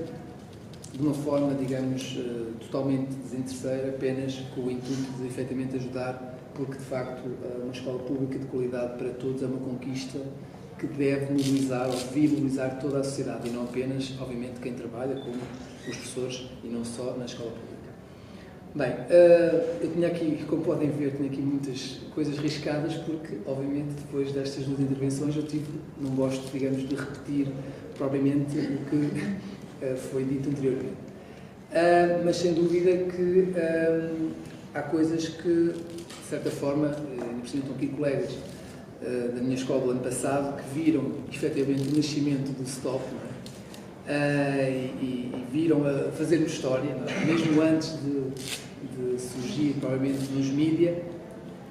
de uma forma, digamos, totalmente desinteresseira, apenas com o intuito de efetivamente ajudar, porque de facto uma escola pública de qualidade para todos é uma conquista que deve mobilizar ou devia mobilizar toda a sociedade e não apenas, obviamente, quem trabalha, como os professores e não só na escola pública. Bem, eu tinha aqui, como podem ver, tinha aqui muitas coisas riscadas porque, obviamente, depois destas duas intervenções não gosto, digamos, de repetir propriamente o que foi dito anteriormente. Mas sem dúvida que há coisas que, de certa forma, ainda estão aqui colegas da minha escola do ano passado que viram efetivamente o nascimento do STOP, não é? E viram a fazer-nos história, não é? Mesmo antes de surgir provavelmente nos mídia,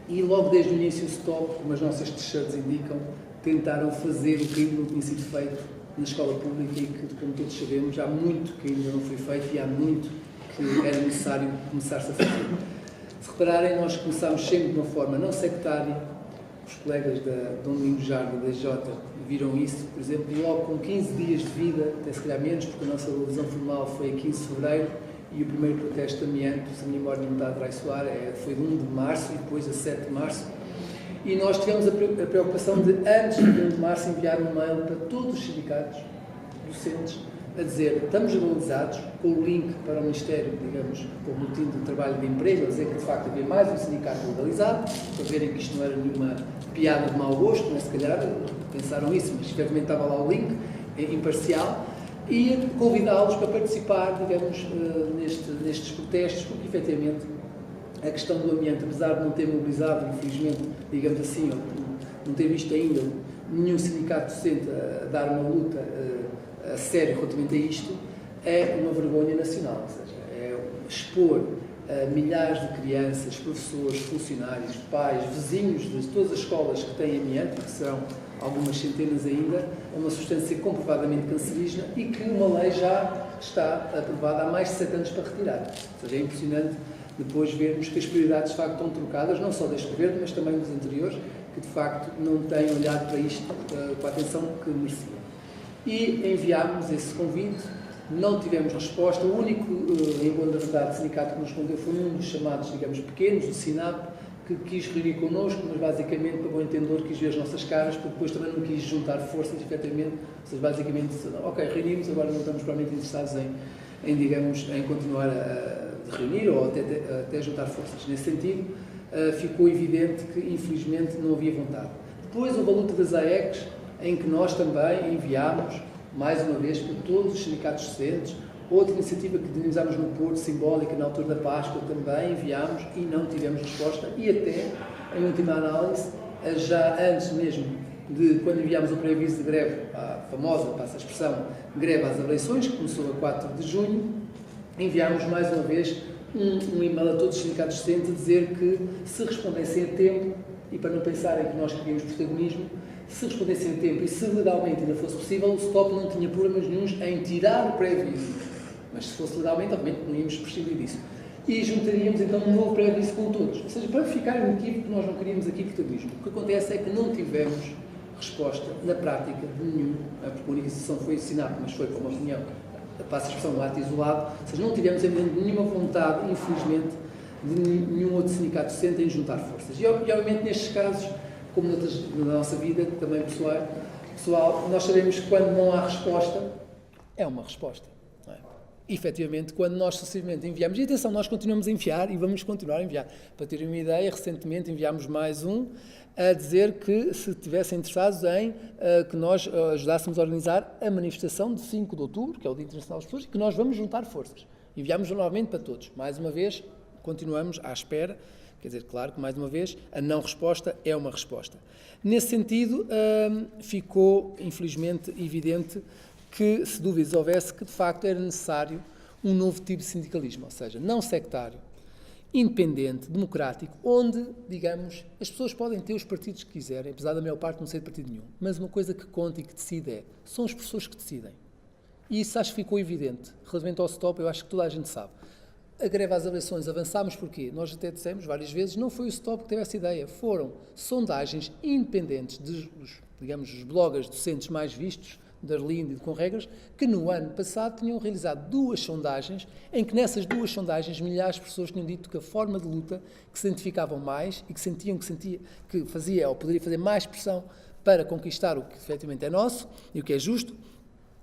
e logo desde o início o STOP, como as nossas t-shirts indicam, tentaram fazer o que ainda não tinha sido feito na escola pública e que, como todos sabemos, há muito que ainda não foi feito e há muito que era necessário começar-se a fazer. Se repararem, nós começámos sempre de uma forma não sectária. Os colegas da Dom Domingos Jardim, da J, viram isso, por exemplo, logo com 15 dias de vida, até se calhar menos, porque a nossa adesão formal foi a 15 de fevereiro e o primeiro protesto de amianto, se a minha memória não me está a traiçoar, foi de 1 de março e depois a 7 de março. E nós tivemos a preocupação de, antes de 1 de março, enviar um mail para todos os sindicatos docentes a dizer: estamos legalizados, com o link para o Ministério, digamos, com o Boletim do Trabalho de Emprego, a dizer que de facto havia mais um sindicato legalizado, para verem que isto não era nenhuma piada de mau gosto, mas se calhar pensaram isso, mas efetivamente estava lá o link, imparcial, e convidá-los para participar, digamos, nestes protestos, porque efetivamente a questão do amianto, apesar de não ter mobilizado, infelizmente, digamos assim, não ter visto ainda nenhum sindicato docente a dar uma luta a sério relativamente a isto, é uma vergonha nacional, ou seja, é expor milhares de crianças, professores, funcionários, pais, vizinhos de todas as escolas que têm amianto, que serão algumas centenas ainda, é uma substância comprovadamente cancerígena e que uma lei já está aprovada há mais de 7 anos para retirar. Ou seja, é impressionante depois vermos que as prioridades de facto estão trocadas, não só deste governo, mas também dos anteriores, que de facto não têm olhado para isto com a atenção que merecia. E enviámos esse convite, não tivemos resposta. O único, em boa verdade, sindicato que nos respondeu foi um dos chamados, digamos, pequenos, o SINAP, que quis reunir connosco, mas basicamente, para bom entendedor, quis ver as nossas caras, porque depois também não quis juntar forças, efetivamente. Ou seja, basicamente, ok, reunimos, agora não estamos provavelmente interessados em digamos, em continuar a reunir ou até juntar forças. Nesse sentido, ficou evidente que, infelizmente, não havia vontade. Depois houve a luta das AECs, em que nós também enviámos, mais uma vez, para todos os sindicatos docentes. Outra iniciativa que dinamizámos no Porto, simbólica, na altura da Páscoa, também enviámos e não tivemos resposta. E até, em última análise, já antes mesmo de quando enviámos o pré-aviso de greve, a famosa, passa a expressão, greve às eleições, que começou a 4 de junho, enviámos mais uma vez um e-mail a todos os sindicatos docentes a dizer que se respondessem a tempo, e para não pensarem que nós queríamos protagonismo, se respondessem a tempo e se legalmente ainda fosse possível, o STOP não tinha problemas nenhuns em tirar o pré-aviso. Mas se fosse legalmente, obviamente, não íamos prescindir disso. E juntaríamos então um novo pré-aviso com todos. Ou seja, para ficar motivo que nós não queríamos aqui protagonismo. O que acontece é que não tivemos resposta na prática de nenhum, porque a única exceção foi o SINAP, mas foi como opinião, passa a expressão, um ato isolado. Ou seja, não tivemos ainda nenhuma vontade, infelizmente, de nenhum outro sindicato docente em juntar forças. E obviamente nestes casos, como na nossa vida também pessoal, nós sabemos que quando não há resposta, é uma resposta. Não é? Efetivamente, quando nós sucessivamente enviamos, e atenção, nós continuamos a enviar e vamos continuar a enviar. Para terem uma ideia, recentemente enviámos mais um a dizer que se estivessem interessados em que nós ajudássemos a organizar a manifestação de 5 de outubro, que é o Dia Internacional das Pessoas, e que nós vamos juntar forças. Enviámos novamente para todos. Mais uma vez, continuamos à espera. Quer dizer, claro que, mais uma vez, a não resposta é uma resposta. Nesse sentido, ficou, infelizmente, evidente que, se dúvidas houvesse, que, de facto, era necessário um novo tipo de sindicalismo, ou seja, não sectário, independente, democrático, onde, digamos, as pessoas podem ter os partidos que quiserem, apesar da maior parte não ser de partido nenhum, mas uma coisa que conta e que decide são as pessoas que decidem. E isso acho que ficou evidente. Relativamente ao stop, eu acho que toda a gente sabe. A greve às eleições, avançámos porquê? Nós até dissemos várias vezes, não foi o stop que teve essa ideia, foram sondagens independentes dos bloggers docentes mais vistos, de Arlindo e de Conregras, que no ano passado tinham realizado 2 sondagens, em que nessas 2 sondagens milhares de pessoas tinham dito que a forma de luta que se identificavam mais e que sentiam que fazia ou poderia fazer mais pressão para conquistar o que efetivamente é nosso e o que é justo,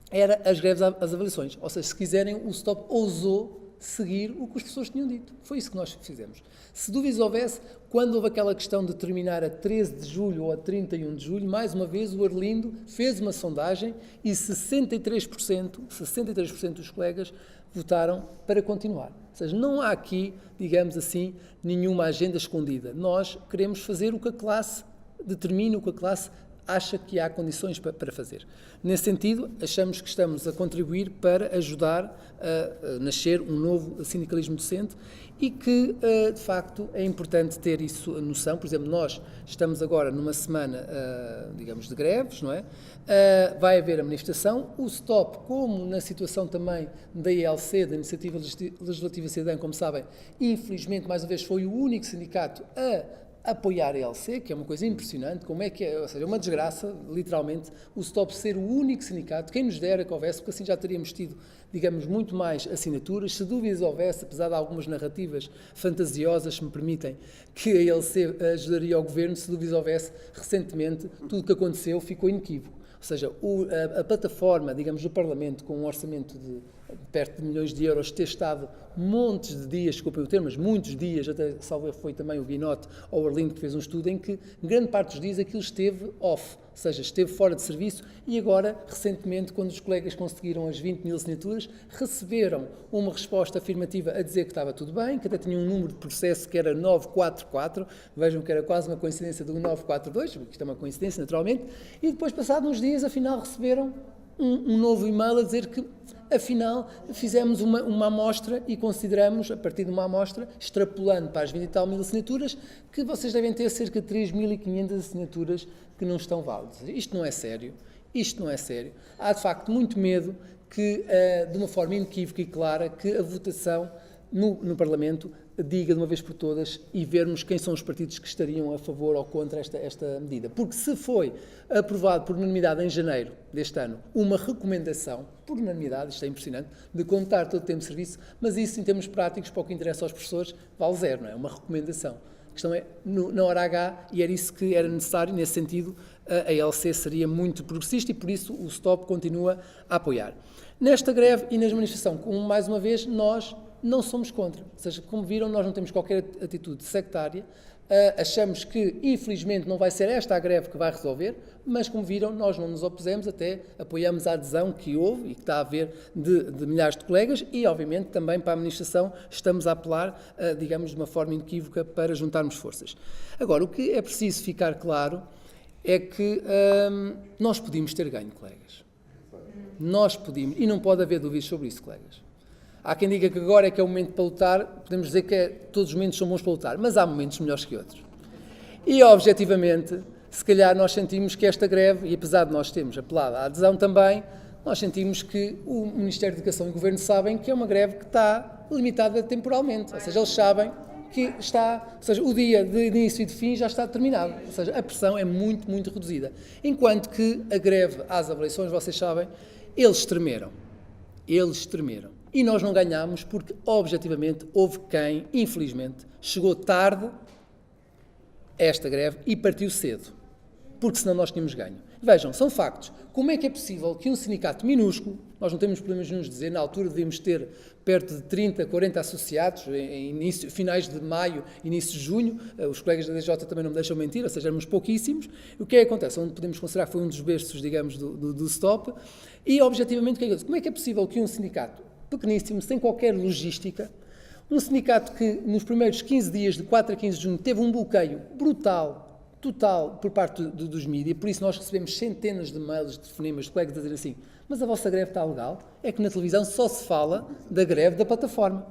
era as greves às avaliações. Ou seja, se quiserem, o stop ousou seguir o que as pessoas tinham dito. Foi isso que nós fizemos. Se dúvidas houvesse, quando houve aquela questão de terminar a 13 de julho ou a 31 de julho, mais uma vez o Arlindo fez uma sondagem e 63% dos colegas votaram para continuar. Ou seja, não há aqui, digamos assim, nenhuma agenda escondida. Nós queremos fazer o que a classe determina, o que a classe acha que há condições para fazer. Nesse sentido, achamos que estamos a contribuir para ajudar a nascer um novo sindicalismo decente e que, de facto, é importante ter isso a noção. Por exemplo, nós estamos agora numa semana, digamos, de greves, não é? Vai haver a manifestação. O STOP, como na situação também da ILC, da Iniciativa Legislativa Cidadã, como sabem, infelizmente, mais uma vez, foi o único sindicato a apoiar a ILC, que é uma coisa impressionante, como é que é, ou seja, uma desgraça, literalmente, o STOP ser o único sindicato, quem nos dera que houvesse, porque assim já teríamos tido, digamos, muito mais assinaturas, se dúvidas houvesse, apesar de algumas narrativas fantasiosas, se me permitem, que a ILC ajudaria ao governo, se dúvidas houvesse, recentemente, tudo o que aconteceu ficou inequívoco. Ou seja, a plataforma, digamos, do Parlamento, com um orçamento de perto de milhões de euros, ter estado montes de dias, desculpem o termo, mas muitos dias, até salvo foi também o Guinote ou o Arlindo que fez um estudo em que, grande parte dos dias, aquilo esteve off, ou seja, esteve fora de serviço e agora, recentemente, quando os colegas conseguiram as 20 mil assinaturas, receberam uma resposta afirmativa a dizer que estava tudo bem, que até tinha um número de processo que era 944, vejam que era quase uma coincidência do 942, isto é uma coincidência, naturalmente, e depois, passados uns dias, afinal, receberam um novo e-mail a dizer que, afinal, fizemos uma amostra e consideramos, a partir de uma amostra, extrapolando para as 20 e tal mil assinaturas, que vocês devem ter cerca de 3.500 assinaturas que não estão válidas. Isto não é sério. Isto não é sério. Há, de facto, muito medo que, de uma forma inequívoca e clara, que a votação no Parlamento diga de uma vez por todas e vermos quem são os partidos que estariam a favor ou contra esta medida. Porque se foi aprovado por unanimidade em janeiro deste ano uma recomendação, por unanimidade, isto é impressionante, de contar todo o tempo de serviço, mas isso em termos práticos, para o que interessa aos professores, vale zero, não é? Uma recomendação. A questão é, na hora H, e era isso que era necessário, nesse sentido, a ILC seria muito progressista e por isso o STOP continua a apoiar. Nesta greve e nas manifestações, mais uma vez, nós não somos contra. Ou seja, como viram, nós não temos qualquer atitude sectária, achamos que, infelizmente, não vai ser esta a greve que vai resolver, mas, como viram, nós não nos opusemos, até apoiamos a adesão que houve e que está a haver de milhares de colegas e, obviamente, também para a administração estamos a apelar, digamos, de uma forma inequívoca para juntarmos forças. Agora, o que é preciso ficar claro é que nós podíamos ter ganho, colegas. Nós podíamos, e não pode haver dúvidas sobre isso, colegas. Há quem diga que agora é que é o momento para lutar, podemos dizer que todos os momentos são bons para lutar, mas há momentos melhores que outros. E, objetivamente, se calhar nós sentimos que esta greve, e apesar de nós termos apelado à adesão também, nós sentimos que o Ministério da Educação e o Governo sabem que é uma greve que está limitada temporalmente, ou seja, eles sabem que está, ou seja, o dia de início e de fim já está determinado, ou seja, a pressão é muito, muito reduzida. Enquanto que a greve às avaliações, vocês sabem, eles tremeram. E nós não ganhámos porque, objetivamente, houve quem, infelizmente, chegou tarde a esta greve e partiu cedo, porque senão nós tínhamos ganho. Vejam, são factos. Como é que é possível que um sindicato minúsculo, nós não temos problemas nenhum de dizer, na altura devíamos ter perto de 30, 40 associados, finais de maio, início de junho, os colegas da DJ também não me deixam mentir, ou seja, éramos pouquíssimos. O que é que acontece? Onde podemos considerar que foi um dos berços, digamos, do STOP, e objetivamente, como é que é possível que um sindicato pequeníssimo, sem qualquer logística, Um sindicato que nos primeiros 15 dias, de 4 a 15 de junho, teve um bloqueio brutal, total, por parte dos mídias, por isso nós recebemos centenas de mails, de telefonemas de colegas a dizer assim, mas a vossa greve está legal? É que na televisão só se fala da greve da plataforma,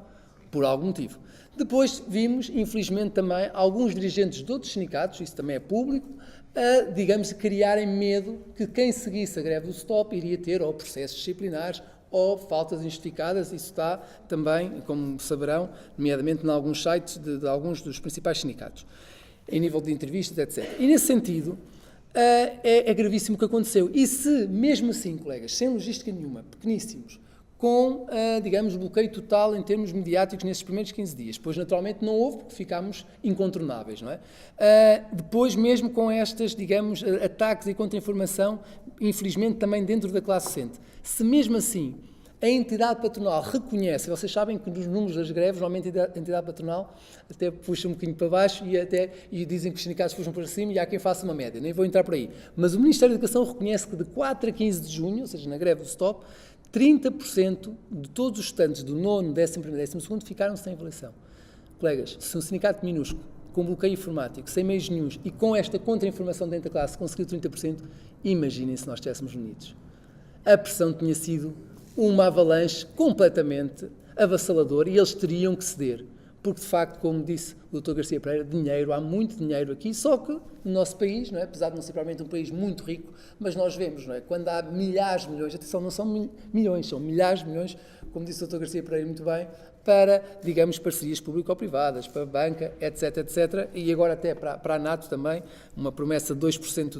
por algum motivo. Depois vimos, infelizmente também, alguns dirigentes de outros sindicatos, isso também é público, a, digamos, criarem medo que quem seguisse a greve do STOP iria ter ou processos disciplinares ou faltas injustificadas. Isso está também, como saberão, nomeadamente em alguns sites de alguns dos principais sindicatos, em nível de entrevistas, etc. E nesse sentido, é gravíssimo o que aconteceu. E se, mesmo assim, colegas, sem logística nenhuma, pequeníssimos, com, digamos, bloqueio total em termos mediáticos nesses primeiros 15 dias. Depois, naturalmente, não houve, porque ficámos incontornáveis, não é? Depois, mesmo com estas, digamos, ataques e contra-informação, infelizmente, também dentro da classe docente. Se mesmo assim a entidade patronal reconhece, vocês sabem que nos números das greves, normalmente a entidade patronal até puxa um bocadinho para baixo e dizem que os sindicatos puxam para cima e há quem faça uma média, nem vou entrar por aí. Mas o Ministério da Educação reconhece que de 4 a 15 de junho, ou seja, na greve do STOP, 30% de todos os estudantes do 9º, 11º e 12º ficaram sem avaliação. Colegas, se um sindicato minúsculo, com bloqueio informático, sem meios nenhuns e com esta contra-informação dentro da classe conseguiu 30%, imaginem se nós estivéssemos unidos. A pressão tinha sido uma avalanche completamente avassaladora e eles teriam que ceder. Porque, de facto, como disse o Dr. Garcia Pereira, dinheiro, há muito dinheiro aqui, só que no nosso país, não é? Apesar de não ser provavelmente um país muito rico, mas nós vemos, não é? Quando há milhares de milhões, atenção, não são milhões, são milhares de milhões, como disse o Dr. Garcia Pereira muito bem, para, digamos, parcerias público-privadas, para a banca, etc, etc, e agora até para a NATO também, uma promessa de 2%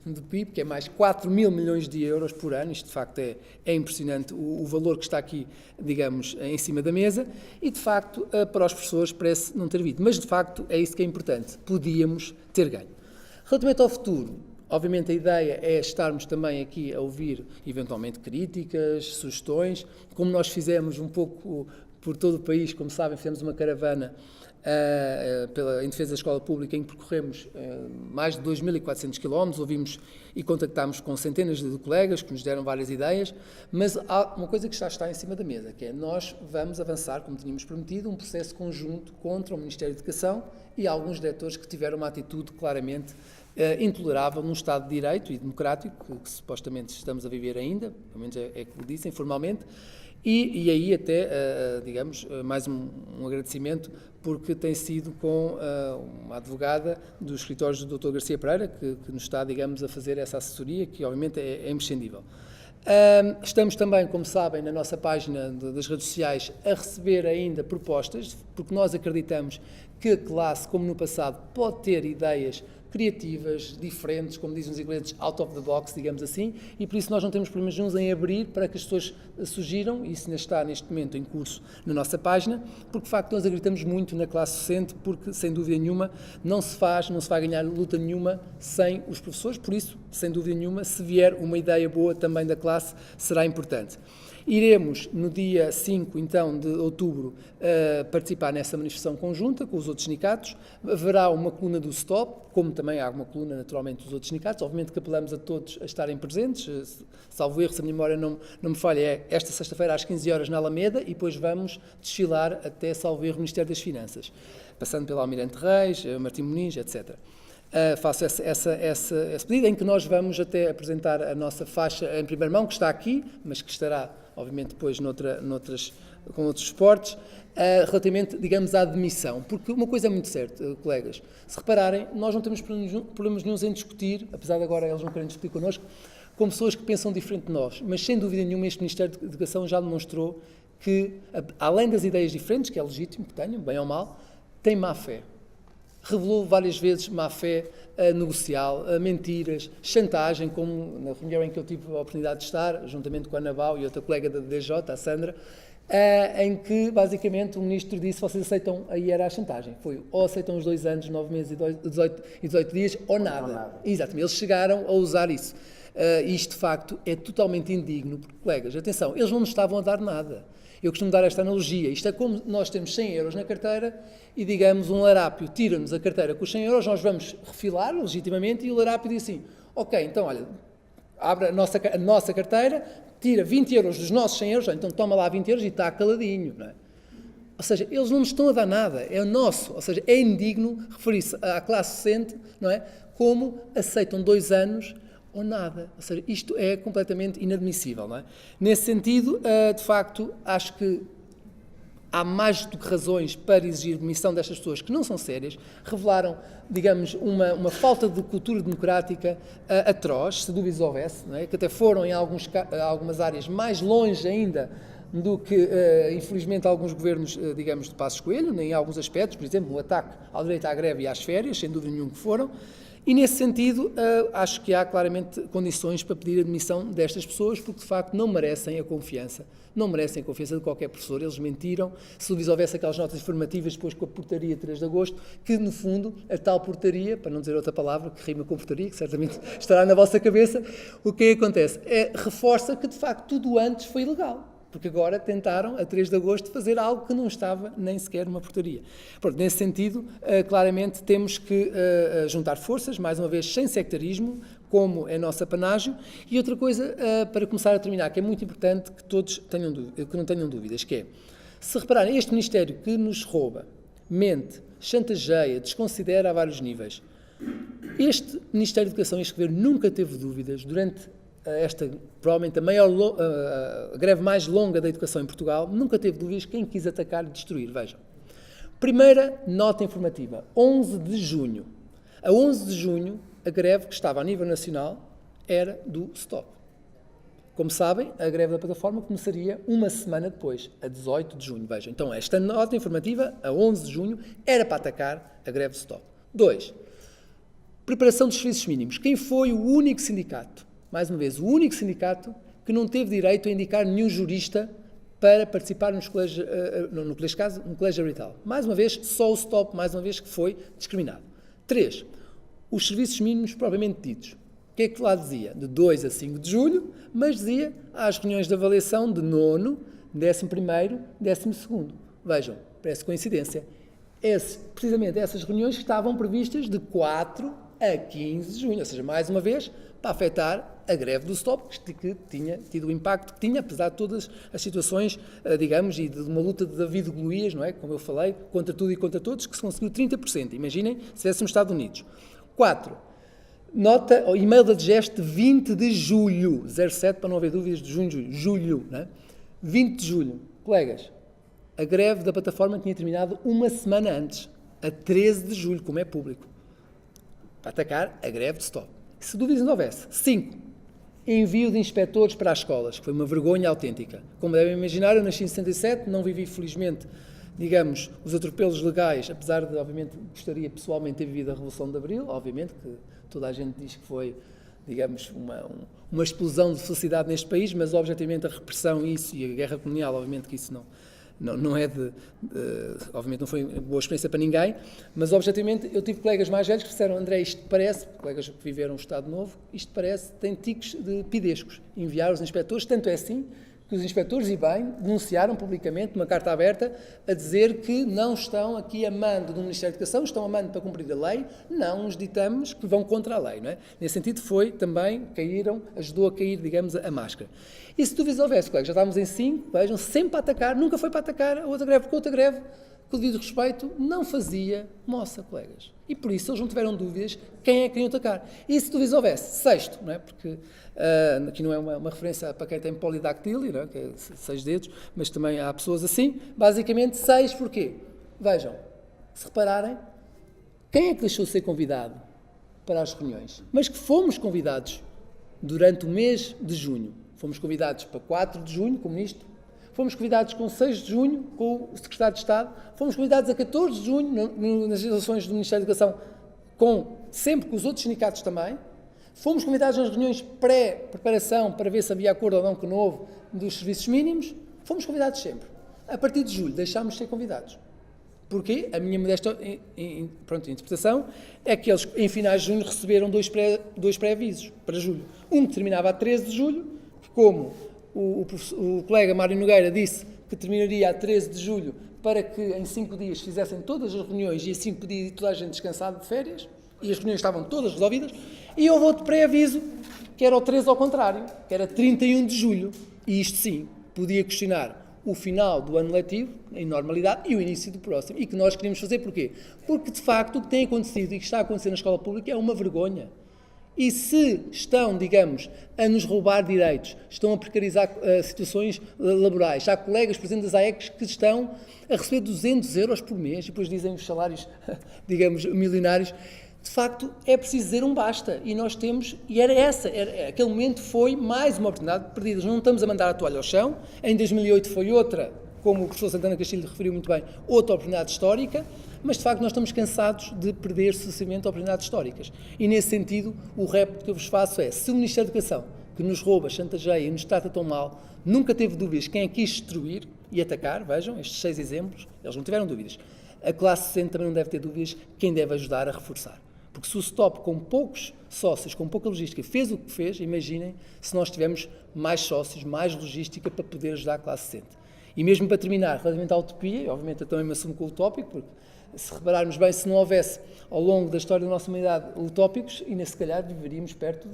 do PIB, que é mais 4 mil milhões de euros por ano, isto de facto é impressionante o valor que está aqui, digamos, em cima da mesa, e de facto para os professores parece não ter vindo, mas de facto é isso que é importante, podíamos ter ganho. Relativamente ao futuro, obviamente a ideia é estarmos também aqui a ouvir eventualmente críticas, sugestões, como nós fizemos um pouco por todo o país, como sabem, fizemos uma caravana em defesa da escola pública em que percorremos mais de 2.400 km, ouvimos e contactámos com centenas de colegas que nos deram várias ideias, mas há uma coisa que já está em cima da mesa, que é nós vamos avançar, como tínhamos prometido, um processo conjunto contra o Ministério da Educação e alguns diretores que tiveram uma atitude claramente intolerável num Estado de Direito e democrático, que supostamente estamos a viver ainda, pelo menos é que o dizem formalmente, e aí até, digamos, mais um agradecimento, porque tem sido com uma advogada dos escritórios do Dr. Garcia Pereira, que nos está, digamos, a fazer essa assessoria, que obviamente é imprescindível. Estamos também, como sabem, na nossa página das redes sociais a receber ainda propostas, porque nós acreditamos que a classe, como no passado, pode ter ideias criativas, diferentes, como dizem os ingleses, out of the box, digamos assim, e por isso nós não temos problemas nenhums em abrir para que as pessoas sugiram, e isso está neste momento em curso na nossa página, porque de facto nós acreditamos muito na classe docente, porque sem dúvida nenhuma não se vai ganhar luta nenhuma sem os professores, por isso, sem dúvida nenhuma, se vier uma ideia boa também da classe, será importante. Iremos, no dia 5, então, de outubro, participar nessa manifestação conjunta com os outros sindicatos. Haverá uma coluna do STOP, como também há uma coluna, naturalmente, dos outros sindicatos. Obviamente que apelamos a todos a estarem presentes. Salvo erro, se a minha memória não me falha, é esta sexta-feira às 15 horas na Alameda e depois vamos desfilar até, salvo erro, o Ministério das Finanças, passando pelo Almirante Reis, Martim Muniz, etc. Faço esse pedido em que nós vamos até apresentar a nossa faixa em primeira mão, que está aqui, mas que estará, obviamente, depois com outros esportes, relativamente, digamos, à admissão. Porque uma coisa é muito certa, colegas, se repararem, nós não temos problemas nenhums em discutir, apesar de agora eles não querem discutir connosco, com pessoas que pensam diferente de nós, mas sem dúvida nenhuma este Ministério da Educação já demonstrou que, além das ideias diferentes, que é legítimo que tenham, bem ou mal, tem má fé. Revelou várias vezes má-fé negocial, mentiras, chantagem, como na reunião em que eu tive a oportunidade de estar, juntamente com a Ana Bau e outra colega da DJ, a Sandra, em que, basicamente, o Ministro disse: vocês aceitam, aí era a chantagem, foi ou aceitam os 2 anos, 9 meses e 18 dias, ou nada. Exatamente, eles chegaram a usar isso. Isto, de facto, é totalmente indigno, porque, colegas, atenção, eles não nos estavam a dar nada. Eu costumo dar esta analogia. Isto é como nós temos 100 euros na carteira e, digamos, um larápio tira-nos a carteira com os 100 euros, nós vamos refilar legitimamente e o larápio diz assim: ok, então, olha, abre a nossa carteira, tira 20 euros dos nossos 100 euros, então toma lá 20 euros e está caladinho, não é? Ou seja, eles não nos estão a dar nada, é o nosso. Ou seja, é indigno referir-se à classe docente, não é? Como aceitam 2 anos ou nada. Ou seja, isto é completamente inadmissível, não é? Nesse sentido, de facto, acho que há mais do que razões para exigir demissão destas pessoas que não são sérias, revelaram, digamos, uma falta de cultura democrática atroz, se dúvidas houvesse, não é? Que até foram em algumas áreas mais longe ainda do que, infelizmente, alguns governos, digamos, de Passos Coelho, em alguns aspectos, por exemplo, o ataque ao direito à greve e às férias, sem dúvida nenhuma que foram. E, nesse sentido, acho que há claramente condições para pedir a demissão destas pessoas, porque, de facto, não merecem a confiança de qualquer professor. Eles mentiram. Se houvesse aquelas notas informativas depois com a portaria de 3 de agosto, que, no fundo, a tal portaria, para não dizer outra palavra, que rima com portaria, que certamente estará na vossa cabeça, o que acontece? Reforça que, de facto, tudo antes foi ilegal. Porque agora tentaram, a 3 de agosto, fazer algo que não estava nem sequer numa portaria. Pronto, nesse sentido, claramente temos que juntar forças, mais uma vez, sem sectarismo, como é nosso apanágio. E outra coisa, para começar a terminar, que é muito importante que todos não tenham dúvidas, que é, se repararem, este Ministério que nos rouba, mente, chantageia, desconsidera a vários níveis, este Ministério da Educação e este Governo nunca teve dúvidas durante esta, provavelmente, a greve mais longa da educação em Portugal, nunca teve dúvidas quem quis atacar e destruir. Vejam. Primeira nota informativa, 11 de junho. A 11 de junho, a greve que estava a nível nacional era do STOP. Como sabem, a greve da plataforma começaria uma semana depois, a 18 de junho. Vejam, então esta nota informativa, a 11 de junho, era para atacar a greve do STOP. 2. Preparação dos serviços mínimos. Quem foi o único sindicato? Mais uma vez, o único sindicato que não teve direito a indicar nenhum jurista para participar no colégio arbitral. Mais uma vez, só o STOP, mais uma vez, que foi discriminado. 3. Os serviços mínimos propriamente ditos. O que é que lá dizia? De 2 a 5 de julho, mas dizia às reuniões de avaliação de 9º, 11º, 12º. Vejam, parece coincidência. Precisamente essas reuniões estavam previstas de 4 a 15 de junho, ou seja, mais uma vez, para afetar a greve do STOP, que tinha tido o impacto que tinha, apesar de todas as situações, digamos, e de uma luta de David Golias, não é? Como eu falei, contra tudo e contra todos, que se conseguiu 30%. Imaginem se tivéssemos Estados Unidos. 4. Nota, ou e-mail da DGEST de 20 de julho, 07, para não haver dúvidas, de julho, não é? 20 de julho. Colegas, a greve da plataforma tinha terminado uma semana antes, a 13 de julho, como é público, para atacar a greve de STOP. Se dúvidas não houvesse. 5. Envio de inspectores para as escolas, que foi uma vergonha autêntica. Como devem imaginar, eu nasci em 67, não vivi, felizmente, digamos, os atropelos legais, apesar de, obviamente, gostaria pessoalmente de ter vivido a Revolução de Abril, obviamente, que toda a gente diz que foi, digamos, uma explosão de felicidade neste país, mas, objetivamente, a repressão e a guerra colonial, obviamente que isso não é obviamente não foi boa experiência para ninguém, mas objetivamente eu tive colegas mais velhos que disseram: André, isto parece, colegas que viveram o Estado Novo, isto parece, tem ticos de pidescos, enviar os inspectores, tanto é assim que os inspectores, e bem, denunciaram publicamente uma carta aberta a dizer que não estão aqui a mando do Ministério da Educação, estão a mando para cumprir a lei, não os ditames que vão contra a lei, não é? Nesse sentido ajudou a cair, digamos, a máscara. E se dúvidas houvesse, colegas, já estávamos em 5, vejam, sempre para atacar, nunca foi para atacar a outra greve, porque a outra greve, com o devido respeito, não fazia moça, colegas. E por isso eles não tiveram dúvidas quem é que queriam atacar. E se dúvidas houvesse, 6º, não é? Porque aqui não é uma referência para quem tem polidactília, não é? Que é 6 dedos, mas também há pessoas assim. Basicamente, 6, porquê? Vejam, se repararem, quem é que deixou de ser convidado para as reuniões? Mas que fomos convidados durante o mês de junho. Fomos convidados para 4 de junho, como ministro. Fomos convidados com 6 de junho, com o Secretário de Estado. Fomos convidados a 14 de junho, nas eleições do Ministério da Educação, sempre com os outros sindicatos também. Fomos convidados nas reuniões pré-preparação para ver se havia acordo ou não com o novo dos serviços mínimos. Fomos convidados sempre. A partir de julho deixámos de ser convidados. Porquê? A minha modesta interpretação é que eles, em finais de junho, receberam dois pré-avisos para julho. Um que terminava a 13 de julho, que, como o colega Mário Nogueira disse que terminaria a 13 de julho para que em 5 dias fizessem todas as reuniões e assim podia toda a gente descansar de férias, e as reuniões estavam todas resolvidas, e houve outro pré-aviso, que era o 13 ao contrário, que era 31 de julho, e isto sim, podia questionar o final do ano letivo, em normalidade, e o início do próximo. E que nós queríamos fazer porquê? Porque, de facto, o que tem acontecido e que está a acontecer na escola pública é uma vergonha. E se estão, digamos, a nos roubar direitos, estão a precarizar situações laborais, há colegas, por exemplo, das AECs, que estão a receber 200 euros por mês, e depois dizem os salários, digamos, milionários. De facto, é preciso dizer um basta. E nós temos, e aquele momento foi mais uma oportunidade perdida. Não estamos a mandar a toalha ao chão. Em 2008 foi outra, como o professor Santana Castilho referiu muito bem, outra oportunidade histórica, mas de facto nós estamos cansados de perder sucessivamente oportunidades históricas. E nesse sentido, o repto que eu vos faço é, se o Ministério da Educação, que nos rouba, chantageia e nos trata tão mal, nunca teve dúvidas quem quis destruir e atacar, vejam, estes 6 exemplos, eles não tiveram dúvidas. A classe docente também não deve ter dúvidas quem deve ajudar a reforçar. Porque se o STOP, com poucos sócios, com pouca logística, fez o que fez, imaginem se nós tivermos mais sócios, mais logística para poder ajudar a classe docente. E mesmo para terminar, relativamente à utopia, e obviamente eu também me assumo com o utópico, porque se repararmos bem, se não houvesse ao longo da história da nossa humanidade utópicos, ainda se calhar viveríamos perto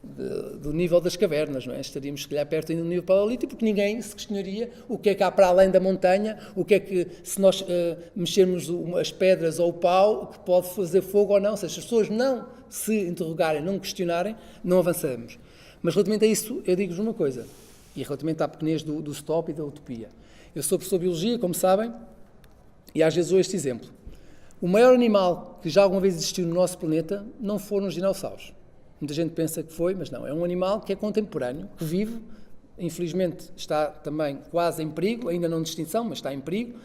do nível das cavernas, não é? Estaríamos se calhar perto ainda do nível paleolítico, porque ninguém se questionaria o que é que há para além da montanha, o que é que, se nós mexermos as pedras ou o pau, que pode fazer fogo ou não. Se as pessoas não se interrogarem, não questionarem, não avançamos. Mas relativamente a isso, eu digo-vos uma coisa, e relativamente à pequenez do STOP e da utopia. Eu sou professor de Biologia, como sabem, e às vezes dou este exemplo. O maior animal que já alguma vez existiu no nosso planeta não foram os dinossauros. Muita gente pensa que foi, mas não. É um animal que é contemporâneo, que vive, infelizmente está também quase em perigo, ainda não de extinção, mas está em perigo,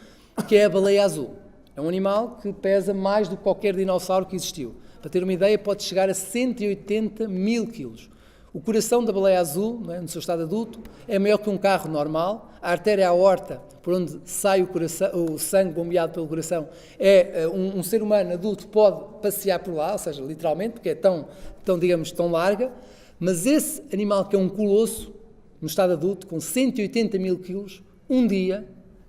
que é a baleia azul. É um animal que pesa mais do que qualquer dinossauro que existiu. Para ter uma ideia, pode chegar a 180 mil quilos. O coração da baleia azul, não é, no seu estado adulto, é maior que um carro normal. A artéria aorta, por onde sai o sangue bombeado pelo coração, um ser humano adulto pode passear por lá, ou seja, literalmente, porque é tão, digamos, tão larga. Mas esse animal, que é um colosso, no estado adulto, com 180 mil quilos, um dia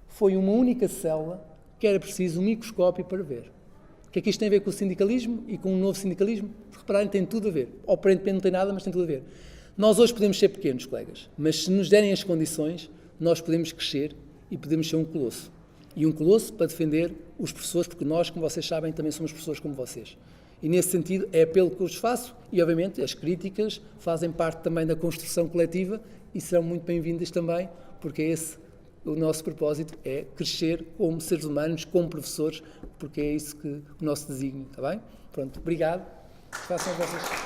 foi uma única célula que era preciso um microscópio para ver. O que é que isto tem a ver com o sindicalismo e com um novo sindicalismo? Se repararem, tem tudo a ver. Aparentemente não tem nada, mas tem tudo a ver. Nós hoje podemos ser pequenos, colegas, mas se nos derem as condições, nós podemos crescer e podemos ser um colosso. E um colosso para defender os professores, porque nós, como vocês sabem, também somos professores como vocês. E nesse sentido é apelo que eu vos faço e, obviamente, as críticas fazem parte também da construção coletiva e serão muito bem-vindas também, porque é esse o nosso propósito, é crescer como seres humanos, como professores, porque é isso que o nosso desígnio, está bem? Pronto, obrigado. Façam as vossas...